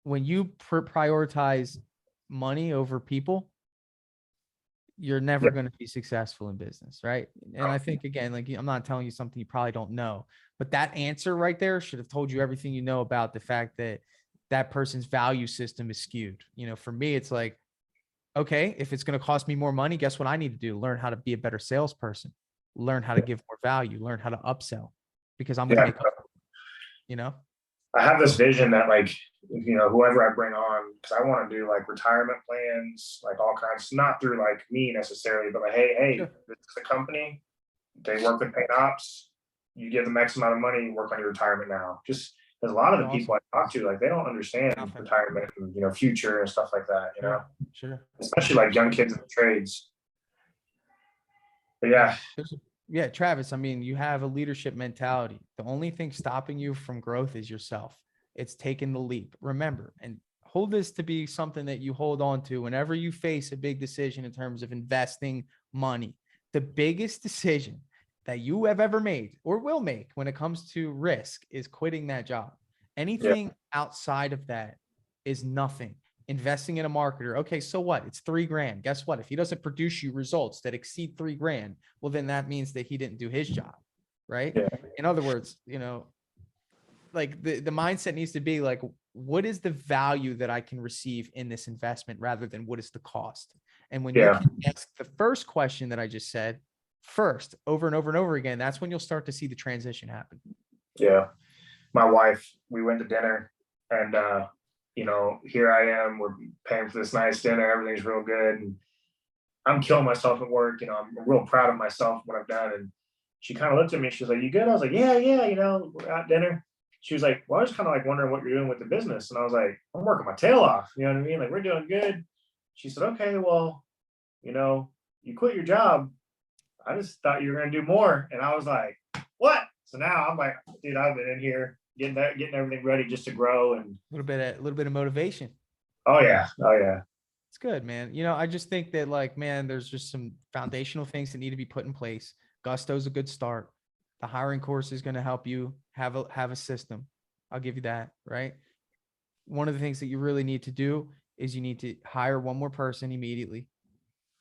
When you prioritize money over people, you're never going to be successful in business, right? And I think, again, like, I'm not telling you something you probably don't know, but that answer right there should have told you everything you know about the fact that that person's value system is skewed. For me, it's like, okay, if it's going to cost me more money, guess what I need to do? Learn how to be a better salesperson, learn how to give more value, learn how to upsell, because I'm going to make, I have this vision that, like, whoever I bring on, because I want to do like retirement plans, like all kinds, not through like me necessarily, but like, hey, sure, this is a company, they work with paint ops, you give them X amount of money, work on your retirement now. Just because a lot of the people I talk to, like, they don't understand retirement and, future and stuff like that, Sure. Especially like young kids in the trades. But yeah, Travis, I mean, you have a leadership mentality. The only thing stopping you from growth is yourself. It's taking the leap. Remember, and hold this to be something that you hold on to whenever you face a big decision in terms of investing money. The biggest decision that you have ever made or will make when it comes to risk is quitting that job. Anything outside of that is nothing. Investing in a marketer. Okay, so what? It's $3,000. Guess what? If he doesn't produce you results that exceed $3,000, well, then that means that he didn't do his job, right? Yeah. In other words, like the mindset needs to be like, what is the value that I can receive in this investment rather than what is the cost? And when you can ask the first question that I just said first, over and over and over again, that's when you'll start to see the transition happen. Yeah. My wife, we went to dinner and, here I am, we're paying for this nice dinner, everything's real good. And I'm killing myself at work. I'm real proud of myself, what I've done. And she kind of looked at me, she was like, you good? I was like, yeah, we're at dinner. She was like, well, I was kind of like wondering what you're doing with the business. And I was like, I'm working my tail off. You know what I mean? Like, we're doing good. She said, okay, well, you quit your job. I just thought you were going to do more. And I was like, what? So now I'm like, dude, I've been in here getting everything ready just to grow. And a little bit of motivation. Oh yeah. It's good, man. I just think that, like, man, there's just some foundational things that need to be put in place. Gusto's a good start. The hiring course is going to help you have a system. I'll give you that, right? One of the things that you really need to do is you need to hire one more person immediately.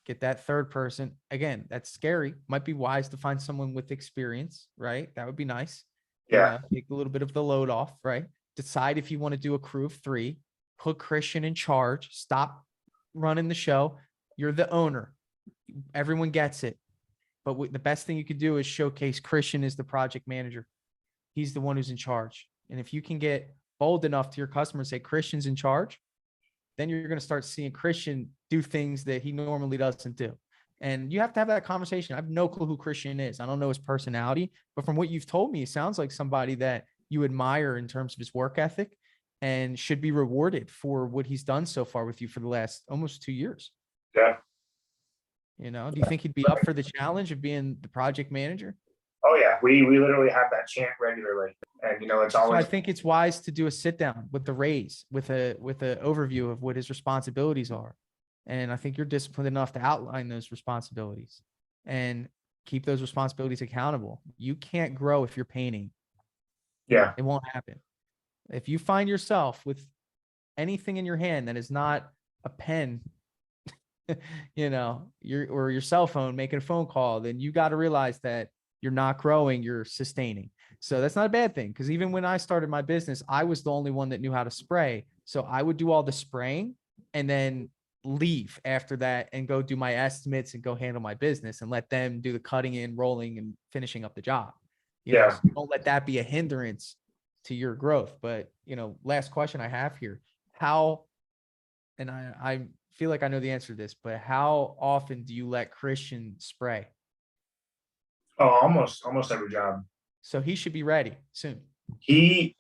Get that third person. Again, that's scary. Might be wise to find someone with experience, right? That would be nice. Yeah. Take a little bit of the load off, right? Decide if you want to do a crew of 3. Put Christian in charge. Stop running the show. You're the owner. Everyone gets it. But the best thing you could do is showcase Christian as the project manager. He's the one who's in charge. And if you can get bold enough to your customer and say Christian's in charge, then you're going to start seeing Christian do things that he normally doesn't do. And you have to have that conversation. I have no clue who Christian is. I don't know his personality, but from what you've told me, it sounds like somebody that you admire in terms of his work ethic and should be rewarded for what he's done so far with you for the last almost 2 years. Yeah. Do you think he'd be up for the challenge of being the project manager? Oh yeah, we literally have that chant regularly, and it's So I always. think it's wise to do a sit down with the raise with a overview of what his responsibilities are. And I think you're disciplined enough to outline those responsibilities and keep those responsibilities accountable. You can't grow if you're painting. Yeah, It won't happen. If you find yourself with anything in your hand that is not a pen, or your cell phone making a phone call, then you got to realize that you're not growing, you're sustaining. So that's not a bad thing. Because even when I started my business, I was the only one that knew how to spray. So I would do all the spraying and then leave after that and go do my estimates and go handle my business and let them do the cutting in, rolling, and finishing up the job. yeah. So don't let that be a hindrance to your growth. But, last question I have here, how, and I feel like I know the answer to this, but how often do you let Christian spray? Oh, almost every job. So he should be ready soon. He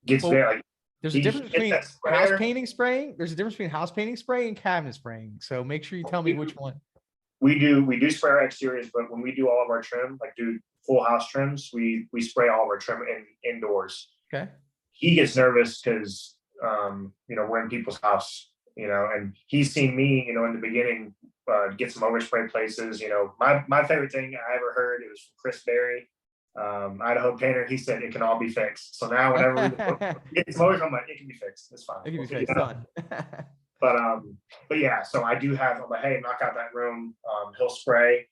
gets Well, very like there's a he difference gets between that house sprayer. painting spraying. There's a difference between house painting spray and cabinet spraying. So make sure you tell me which one. We do spray our exteriors, but when we do all of our trim, like do full house trims, we spray all of our trim indoors. Okay. He gets nervous because we're in people's house, and he's seen me, in the beginning, get some overspray places. My favorite thing I ever heard, it was from Chris Berry, Idaho painter. He said it can all be fixed. So now whenever we get some overspray, I'm like, it can be fixed. It's fine. It can We'll be figure fixed. it out. Done. But yeah, so I do have. I'm like, hey, knock out that room. He'll spray.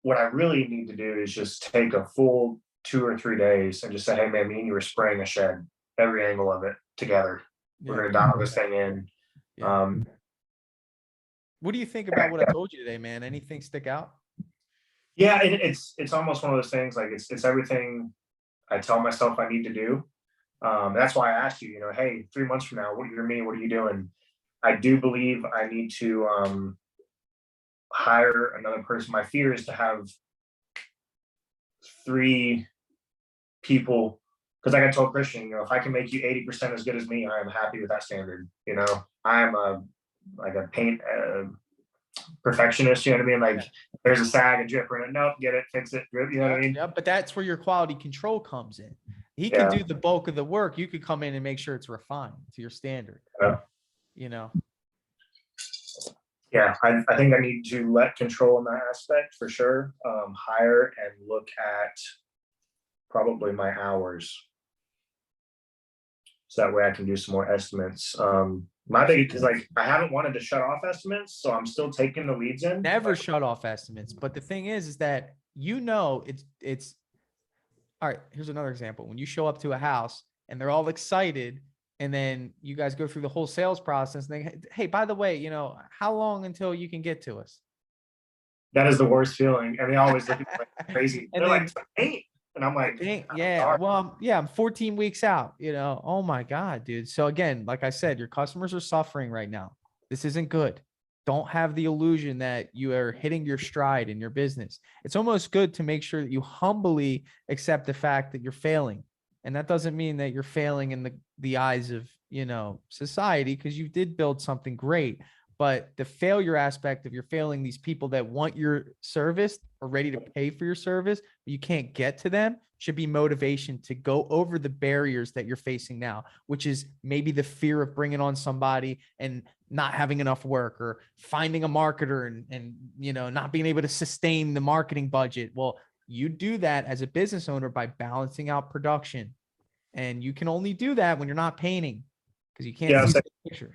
What I really need to do is just take a full 2 or 3 days and just say, hey man, me and you were spraying a shed, every angle of it together. We're Yeah. gonna dial this thing in. Yeah. What do you think about what I told you today, man? Anything stick out? Yeah, it's almost one of those things, like it's everything I tell myself I need to do. That's why I asked you, hey, 3 months from now, you're me, what are you doing? I do believe I need to hire another person. My fear is to have 3 people, because like I told Christian, if I can make you 80% as good as me, I am happy with that standard. I am a paint perfectionist. You know what I mean? Like, there's a sag, a drip, and nope, get it, fix it, drip. You know what I mean? Yeah, but that's where your quality control comes in. He can Yeah. do the bulk of the work. You could come in and make sure it's refined to your standard. Yeah. Yeah, I think I need to let control in that aspect for sure. Hire and look at probably my hours, so that way I can do some more estimates. My big, because like I haven't wanted to shut off estimates, so I'm still taking the leads in. Never shut off estimates. But the thing is that it's all right. Here's another example. When you show up to a house and they're all excited, and then you guys go through the whole sales process, and they, hey, by the way, how long until you can get to us? That is the worst feeling, and they always look at me like crazy. And They're then like, "Hey," and I'm like, yeah, well, yeah, I'm 14 weeks out, oh my God, dude. So again, like I said, your customers are suffering right now. This isn't good. Don't have the illusion that you are hitting your stride in your business. It's almost good to make sure that you humbly accept the fact that you're failing. And that doesn't mean that you're failing in the eyes of, society, because you did build something great. But the failure aspect of you're failing these people that want your service or ready to pay for your service, but you can't get to them, should be motivation to go over the barriers that you're facing now, which is maybe the fear of bringing on somebody and not having enough work, or finding a marketer and not being able to sustain the marketing budget. Well, you do that as a business owner by balancing out production. And you can only do that when you're not painting, because you can't see the picture.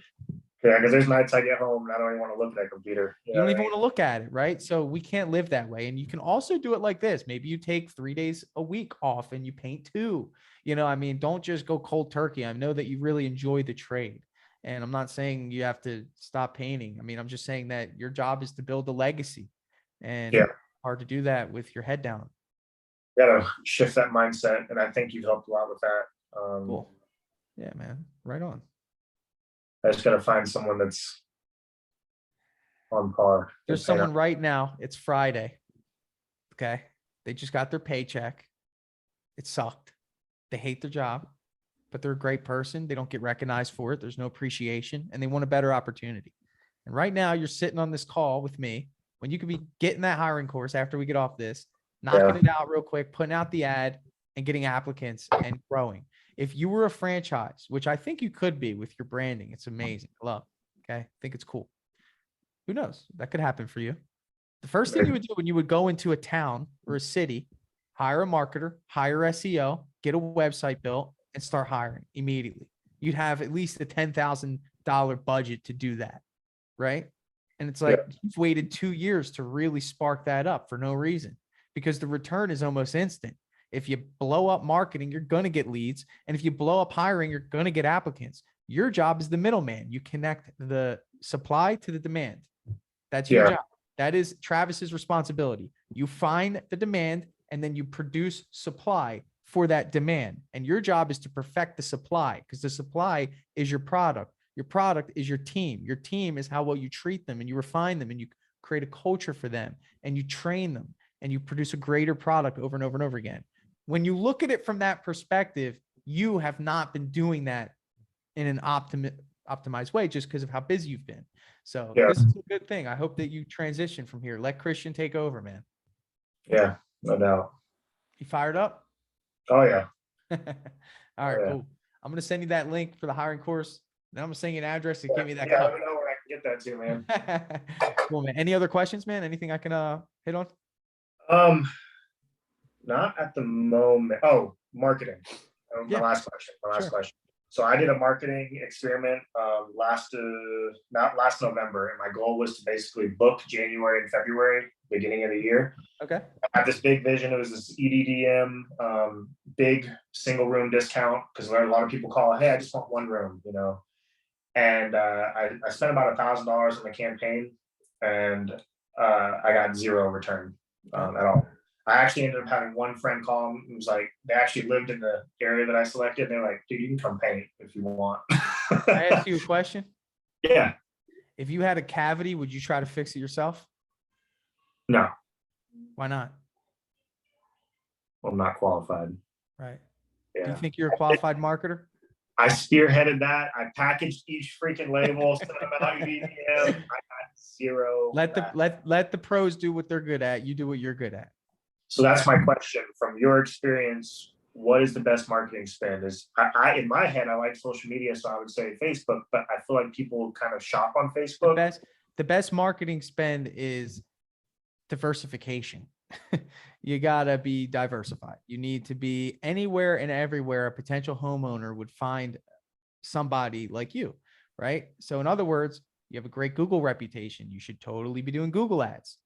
Yeah, because there's nights I get home and I don't even want to look at that computer. You don't even want to look at it, right? So we can't live that way. And you can also do it like this. Maybe you take 3 days a week off and you paint 2. Don't just go cold turkey. I know that you really enjoy the trade. And I'm not saying you have to stop painting. I'm just saying that your job is to build a legacy. And hard to do that with your head down. Gotta shift that mindset. And I think you've helped a lot with that. Cool. Yeah, man. Right on. I just gotta find someone that's on par. There's someone right now. It's Friday. Okay. They just got their paycheck. It sucked. They hate their job, but they're a great person. They don't get recognized for it. There's no appreciation, and they want a better opportunity. And right now you're sitting on this call with me when you could be getting that hiring course after we get off this, knocking it out real quick, putting out the ad and getting applicants and growing. If you were a franchise, which I think you could be with your branding, it's amazing. I love. Okay. I think it's cool. Who knows? That could happen for you. The first thing you would do when you would go into a town or a city, hire a marketer, hire SEO, get a website built, and start hiring immediately. You'd have at least a $10,000 budget to do that, right? And it's like you've waited 2 years to really spark that up for no reason, because the return is almost instant. If you blow up marketing, you're going to get leads. And if you blow up hiring, you're going to get applicants. Your job is the middleman. You connect the supply to the demand. That's your job. That is Travis's responsibility. You find the demand and then you produce supply for that demand. And your job is to perfect the supply, because the supply is your product. Your product is your team. Your team is how well you treat them and you refine them and you create a culture for them and you train them and you produce a greater product over and over and over again. When you look at it from that perspective, you have not been doing that in an optimized way just because of how busy you've been. So this is a good thing. I hope that you transition from here. Let Christian take over, man. Yeah, no doubt. You fired up? Oh yeah. All right, cool. I'm going to send you that link for the hiring course. Then I'm going to send you an address to give me that. Yeah, let me know where I can get that to, man. Cool, man. Any other questions, man? Anything I can hit on? Not at the moment. Oh, marketing. My last question. So I did a marketing experiment not last November, and my goal was to basically book January and February, beginning of the year. Okay. I had this big vision. It was this EDDM, big single room discount, because a lot of people call, hey, I just want one room, And I spent about $1,000 on the campaign, and I got zero return at all. I actually ended up having one friend call him. It was like, they actually lived in the area that I selected. And they're like, dude, you can come paint if you want. I ask you a question. Yeah. If you had a cavity, would you try to fix it yourself? No. Why not? Well, I'm not qualified. Right. Yeah. Do you think you're a qualified marketer? I spearheaded that. I packaged each freaking label, sent them out EDDM. I got zero. Let the pros do what they're good at. You do what you're good at. So that's my question. From your experience, what is the best marketing spend? I in my head, I like social media, so I would say Facebook, but I feel like people kind of shop on Facebook. The best marketing spend is diversification. You gotta be diversified. You need to be anywhere and everywhere a potential homeowner would find somebody like you, right? So in other words, you have a great Google reputation. You should totally be doing Google ads.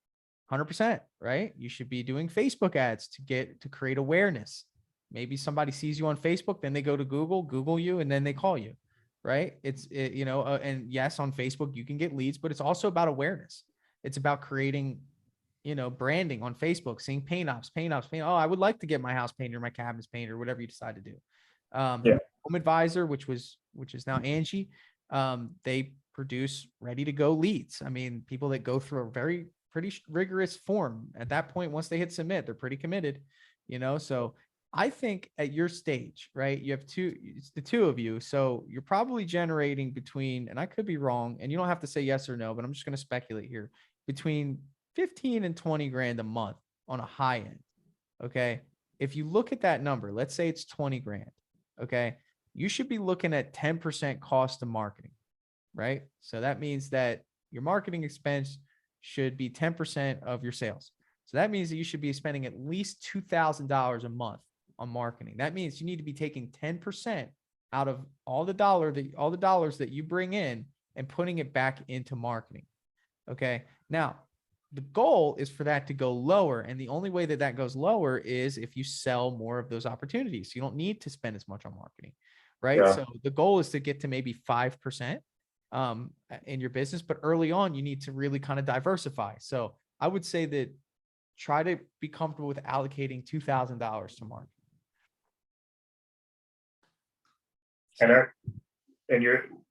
100%, right? You should be doing Facebook ads to create awareness. Maybe somebody sees you on Facebook, then they go to Google you, and then they call you, right? And yes, on Facebook, you can get leads, but it's also about awareness. It's about creating, branding on Facebook, seeing paint ops. Oh, I would like to get my house painted or my cabinets painted or whatever you decide to do. Home Advisor, which is now Angie, they produce ready to go leads. I mean, people that go through a pretty rigorous form. At that point, once they hit submit, they're pretty committed, so I think at your stage, right, you have it's the two of you. So you're probably generating between, and I could be wrong, and you don't have to say yes or no, but I'm just going to speculate here, between 15 and 20 grand a month on a high end. Okay. If you look at that number, let's say it's 20 grand. Okay. You should be looking at 10% cost of marketing, right? So that means that your marketing expense should be 10% of your sales. So that means that you should be spending at least $2,000 a month on marketing. That means you need to be taking 10% out of all the dollars that you bring in and putting it back into marketing. Okay. Now, the goal is for that to go lower. And the only way that that goes lower is if you sell more of those opportunities. You don't need to spend as much on marketing, right? Yeah. So the goal is to get to maybe 5% in your business, but early on, you need to really kind of diversify. So I would say that try to be comfortable with allocating $2,000 to marketing. And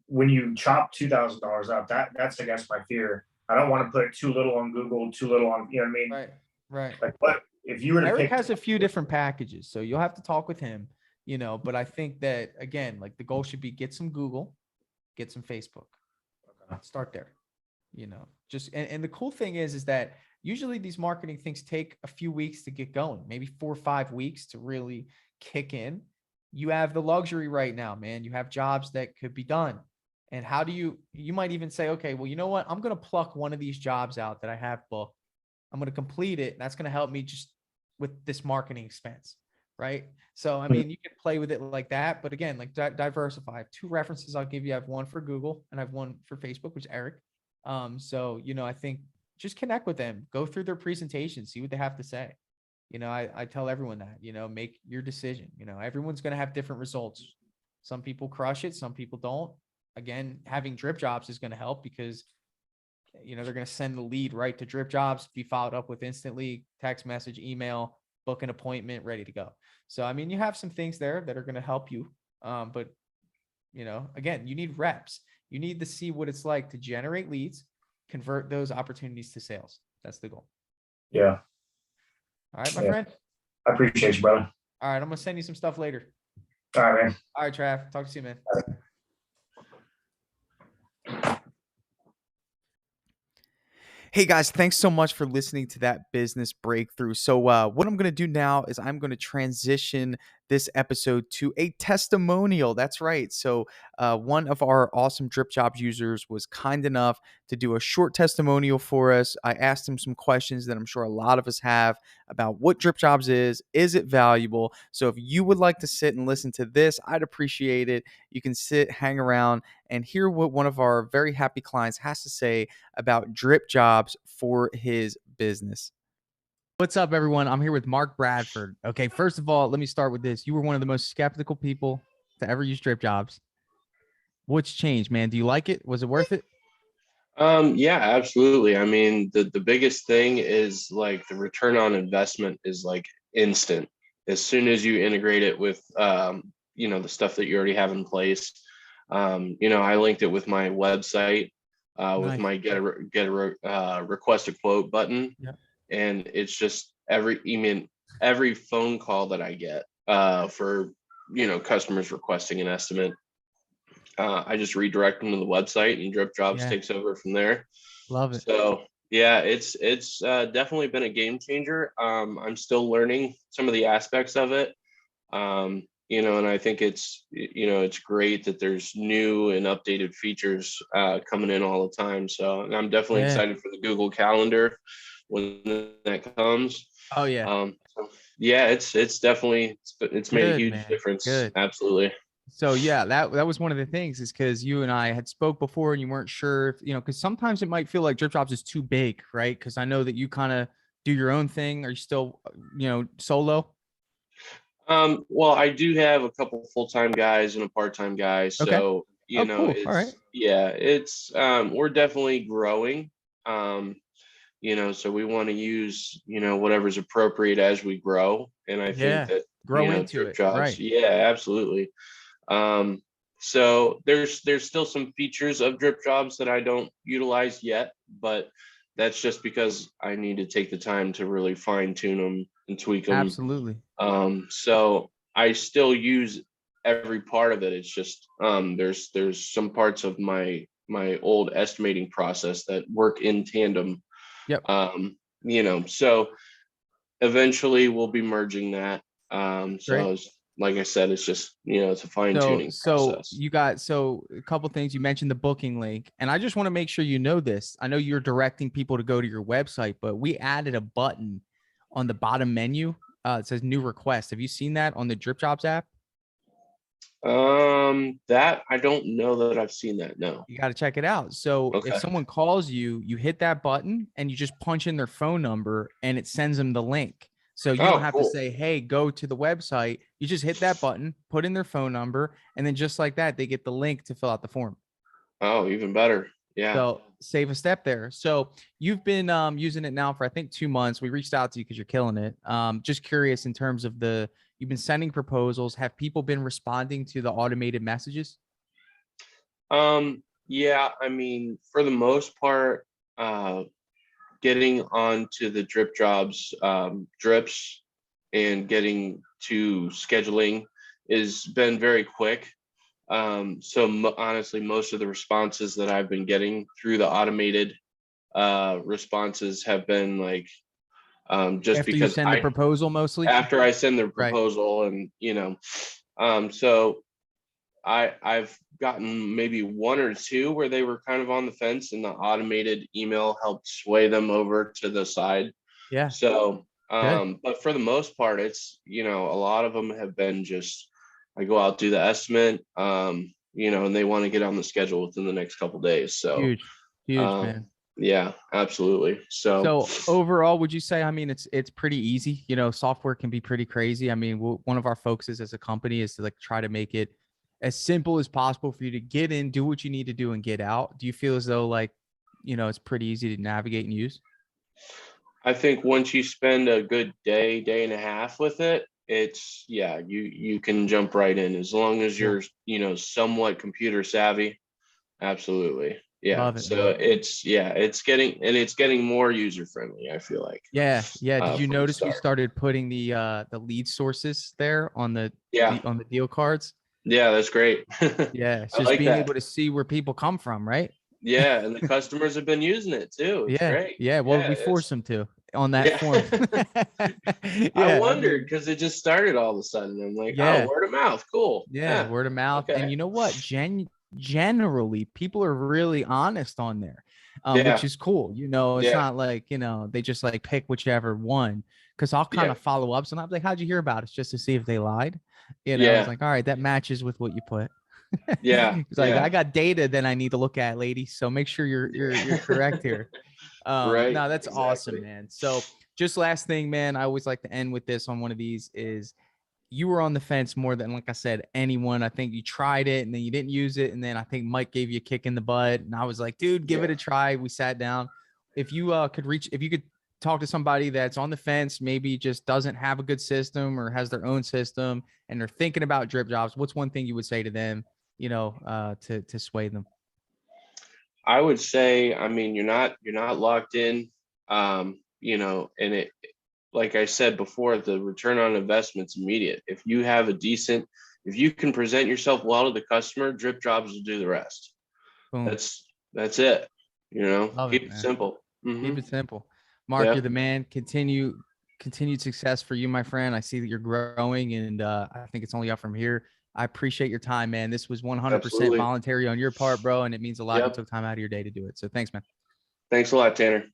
when you chop $2,000 out, that's I guess my fear. I don't want to put too little on Google, too little on, you know what I mean? Right. Like what if you were to Eric has a few different packages, so you'll have to talk with him, but I think that again, like the goal should be get some Google, get some Facebook. Start there, and the cool thing is that usually these marketing things take a few weeks to get going, maybe 4 or 5 weeks to really kick in. You have the luxury right now, man. You have jobs that could be done. And how do you might even say, okay, well, you know what? I'm going to pluck one of these jobs out that I have booked. I'm going to complete it. And that's going to help me just with this marketing expense. Right. So, I mean, you can play with it like that. But again, like diversify. I have 2 references I'll give you. I have one for Google and I have one for Facebook, which is Eric. So, I think just connect with them, go through their presentation, see what they have to say. I tell everyone that, make your decision. Everyone's going to have different results. Some people crush it. Some people don't. Again, having Dripjobs is going to help because, they're going to send the lead right to Dripjobs, be followed up with instantly, text message, email, book an appointment, ready to go. So, I mean, you have some things there that are going to help you. But, again, you need reps. You need to see what it's like to generate leads, convert those opportunities to sales. That's the goal. Yeah. All right, my friend. I appreciate you, brother. All right, I'm going to send you some stuff later. All right, man. All right, Trav. Talk to you, man. Hey guys, thanks so much for listening to that business breakthrough. So what I'm going to do now is I'm going to transition this episode to a testimonial. That's right. So one of our awesome Dripjobs users was kind enough to do a short testimonial for us. I asked him some questions that I'm sure a lot of us have about what Dripjobs is it valuable? So if you would like to sit and listen to this, I'd appreciate it. You can sit, hang around, and hear what one of our very happy clients has to say about Dripjobs for his business. What's up, everyone? I'm here with Mark Bradford. Okay, first of all, let me start with this. You were one of the most skeptical people to ever use Dripjobs. What's changed, man? Do you like it? Was it worth it? Yeah, absolutely. I mean, the biggest thing is like the return on investment is like instant. As soon as you integrate it with the stuff that you already have in place. I linked it with my website, with Nice. my request a quote button. Yeah. And it's just every phone call that I get for customers requesting an estimate. I just redirect them to the website and Dripjobs takes over from there. Love it. So yeah, it's definitely been a game changer. I'm still learning some of the aspects of it. And I think it's great that there's new and updated features coming in all the time. So I'm definitely excited for the Google Calendar when that comes. Oh yeah. So, yeah, it's definitely made a huge difference. Good. Absolutely. So yeah, that was one of the things is because you and I had spoke before and you weren't sure if, because sometimes it might feel like Dripjobs is too big, right? Because I know that you kind of do your own thing. Are you still, solo? Well, I do have a couple full-time guys and a part-time guy. So, cool. it's, all right. Yeah, it's, we're definitely growing. So we want to use, whatever's appropriate as we grow. And I think that grow into it. Dripjobs, Right. Yeah, absolutely. So there's still some features of Dripjobs that I don't utilize yet, but that's just because I need to take the time to really fine tune them and tweak them. Absolutely. So I still use every part of it. It's just there's some parts of my old estimating process that work in tandem. Yep. So eventually we'll be merging that. Like I said, it's just, it's a fine tuning process. So a couple things. You mentioned the booking link, and I just want to make sure you know this. I know you're directing people to go to your website, but we added a button on the bottom menu. It says new request. Have you seen that on the Dripjobs app? That I don't know that I've seen that. No. You got to check it out. So if someone calls you, you hit that button and you just punch in their phone number and it sends them the link. So you don't have to say, hey, go to the website. You just hit that button, put in their phone number, and then just like that, they get the link to fill out the form. Oh, even better. Yeah. So save a step there. So you've been using it now for, I think, 2 months. We reached out to you because you're killing it. Just curious in terms of you've been sending proposals. Have people been responding to the automated messages? Yeah, I mean, for the most part, getting onto the Dripjobs drips and getting to scheduling has been very quick. Honestly, most of the responses that I've been getting through the automated responses have been like, just After you because send the proposal mostly? after I send the Right. proposal, and so I've gotten maybe one or two where they were kind of on the fence, and the automated email helped sway them over to the side. Yeah. So, Good. but for the most part, it's, a lot of them have been just, I go out, do the estimate, and they want to get on the schedule within the next couple days. So, Huge. Huge, man. yeah, absolutely. So, So overall, would you say, I mean, it's pretty easy, software can be pretty crazy. I mean, one of our focuses as a company is to like try to make it as simple as possible for you to get in, do what you need to do and get out. Do you feel as though like, it's pretty easy to navigate and use? I think once you spend a good day and a half with it, it's, yeah, you can jump right in as long as Yeah. you're, somewhat computer savvy. Absolutely. Yeah. Love it, So man. it's getting more user friendly, I feel like. Yeah. Yeah. Did you From the notice we start. started putting the lead sources there on Yeah. on the deal cards? Yeah, that's great. Yeah. It's I just like being that. able to see where people come from, right? Yeah, and the customers have been using it too. It's Yeah. great. Yeah. Well, Yeah, we force them to on that yeah. form. I Yeah. I wondered mean, because it just started all of a sudden. I'm like, oh, yeah. word of mouth, cool. Yeah. Yeah, Word of mouth. And okay. you know what? Generally, people are really honest on there, which Yeah, is cool. It's yeah, not like, they just like pick whichever one. Cause I'll kind yeah, of follow up. Sometimes like, how'd you hear about us? Just to see if they lied. It's yeah, like, all right, that matches with what you put. yeah, It's like I yeah. got data that I need to look at, lady. So make sure you're correct here. Right, No, that's awesome, exactly. man. So just last thing, man, I always like to end with this on one of these is you were on the fence more than, like I said, anyone. I think you tried it and then you didn't use it. And then I think Mike gave you a kick in the butt. And I was like, dude, give it Yeah. a try. We sat down. If you if you could talk to somebody that's on the fence, maybe just doesn't have a good system or has their own system and they're thinking about Dripjobs, what's one thing you would say to them, to sway them? I would say, I mean, you're not locked in, and it, like I said before, the return on investment's immediate. If you can present yourself well to the customer, Drip Jobs will do the rest. Boom. That's it. Love it, Keep it man. simple. Keep it simple. Mark, Yeah, you're the man. Continued success for you, my friend. I see that you're growing and I think it's only up from here. I appreciate your time, man. This was 100% absolutely. voluntary on your part, bro. And it means a lot. You Yep. took time out of your day to do it. So thanks, man. Thanks a lot, Tanner.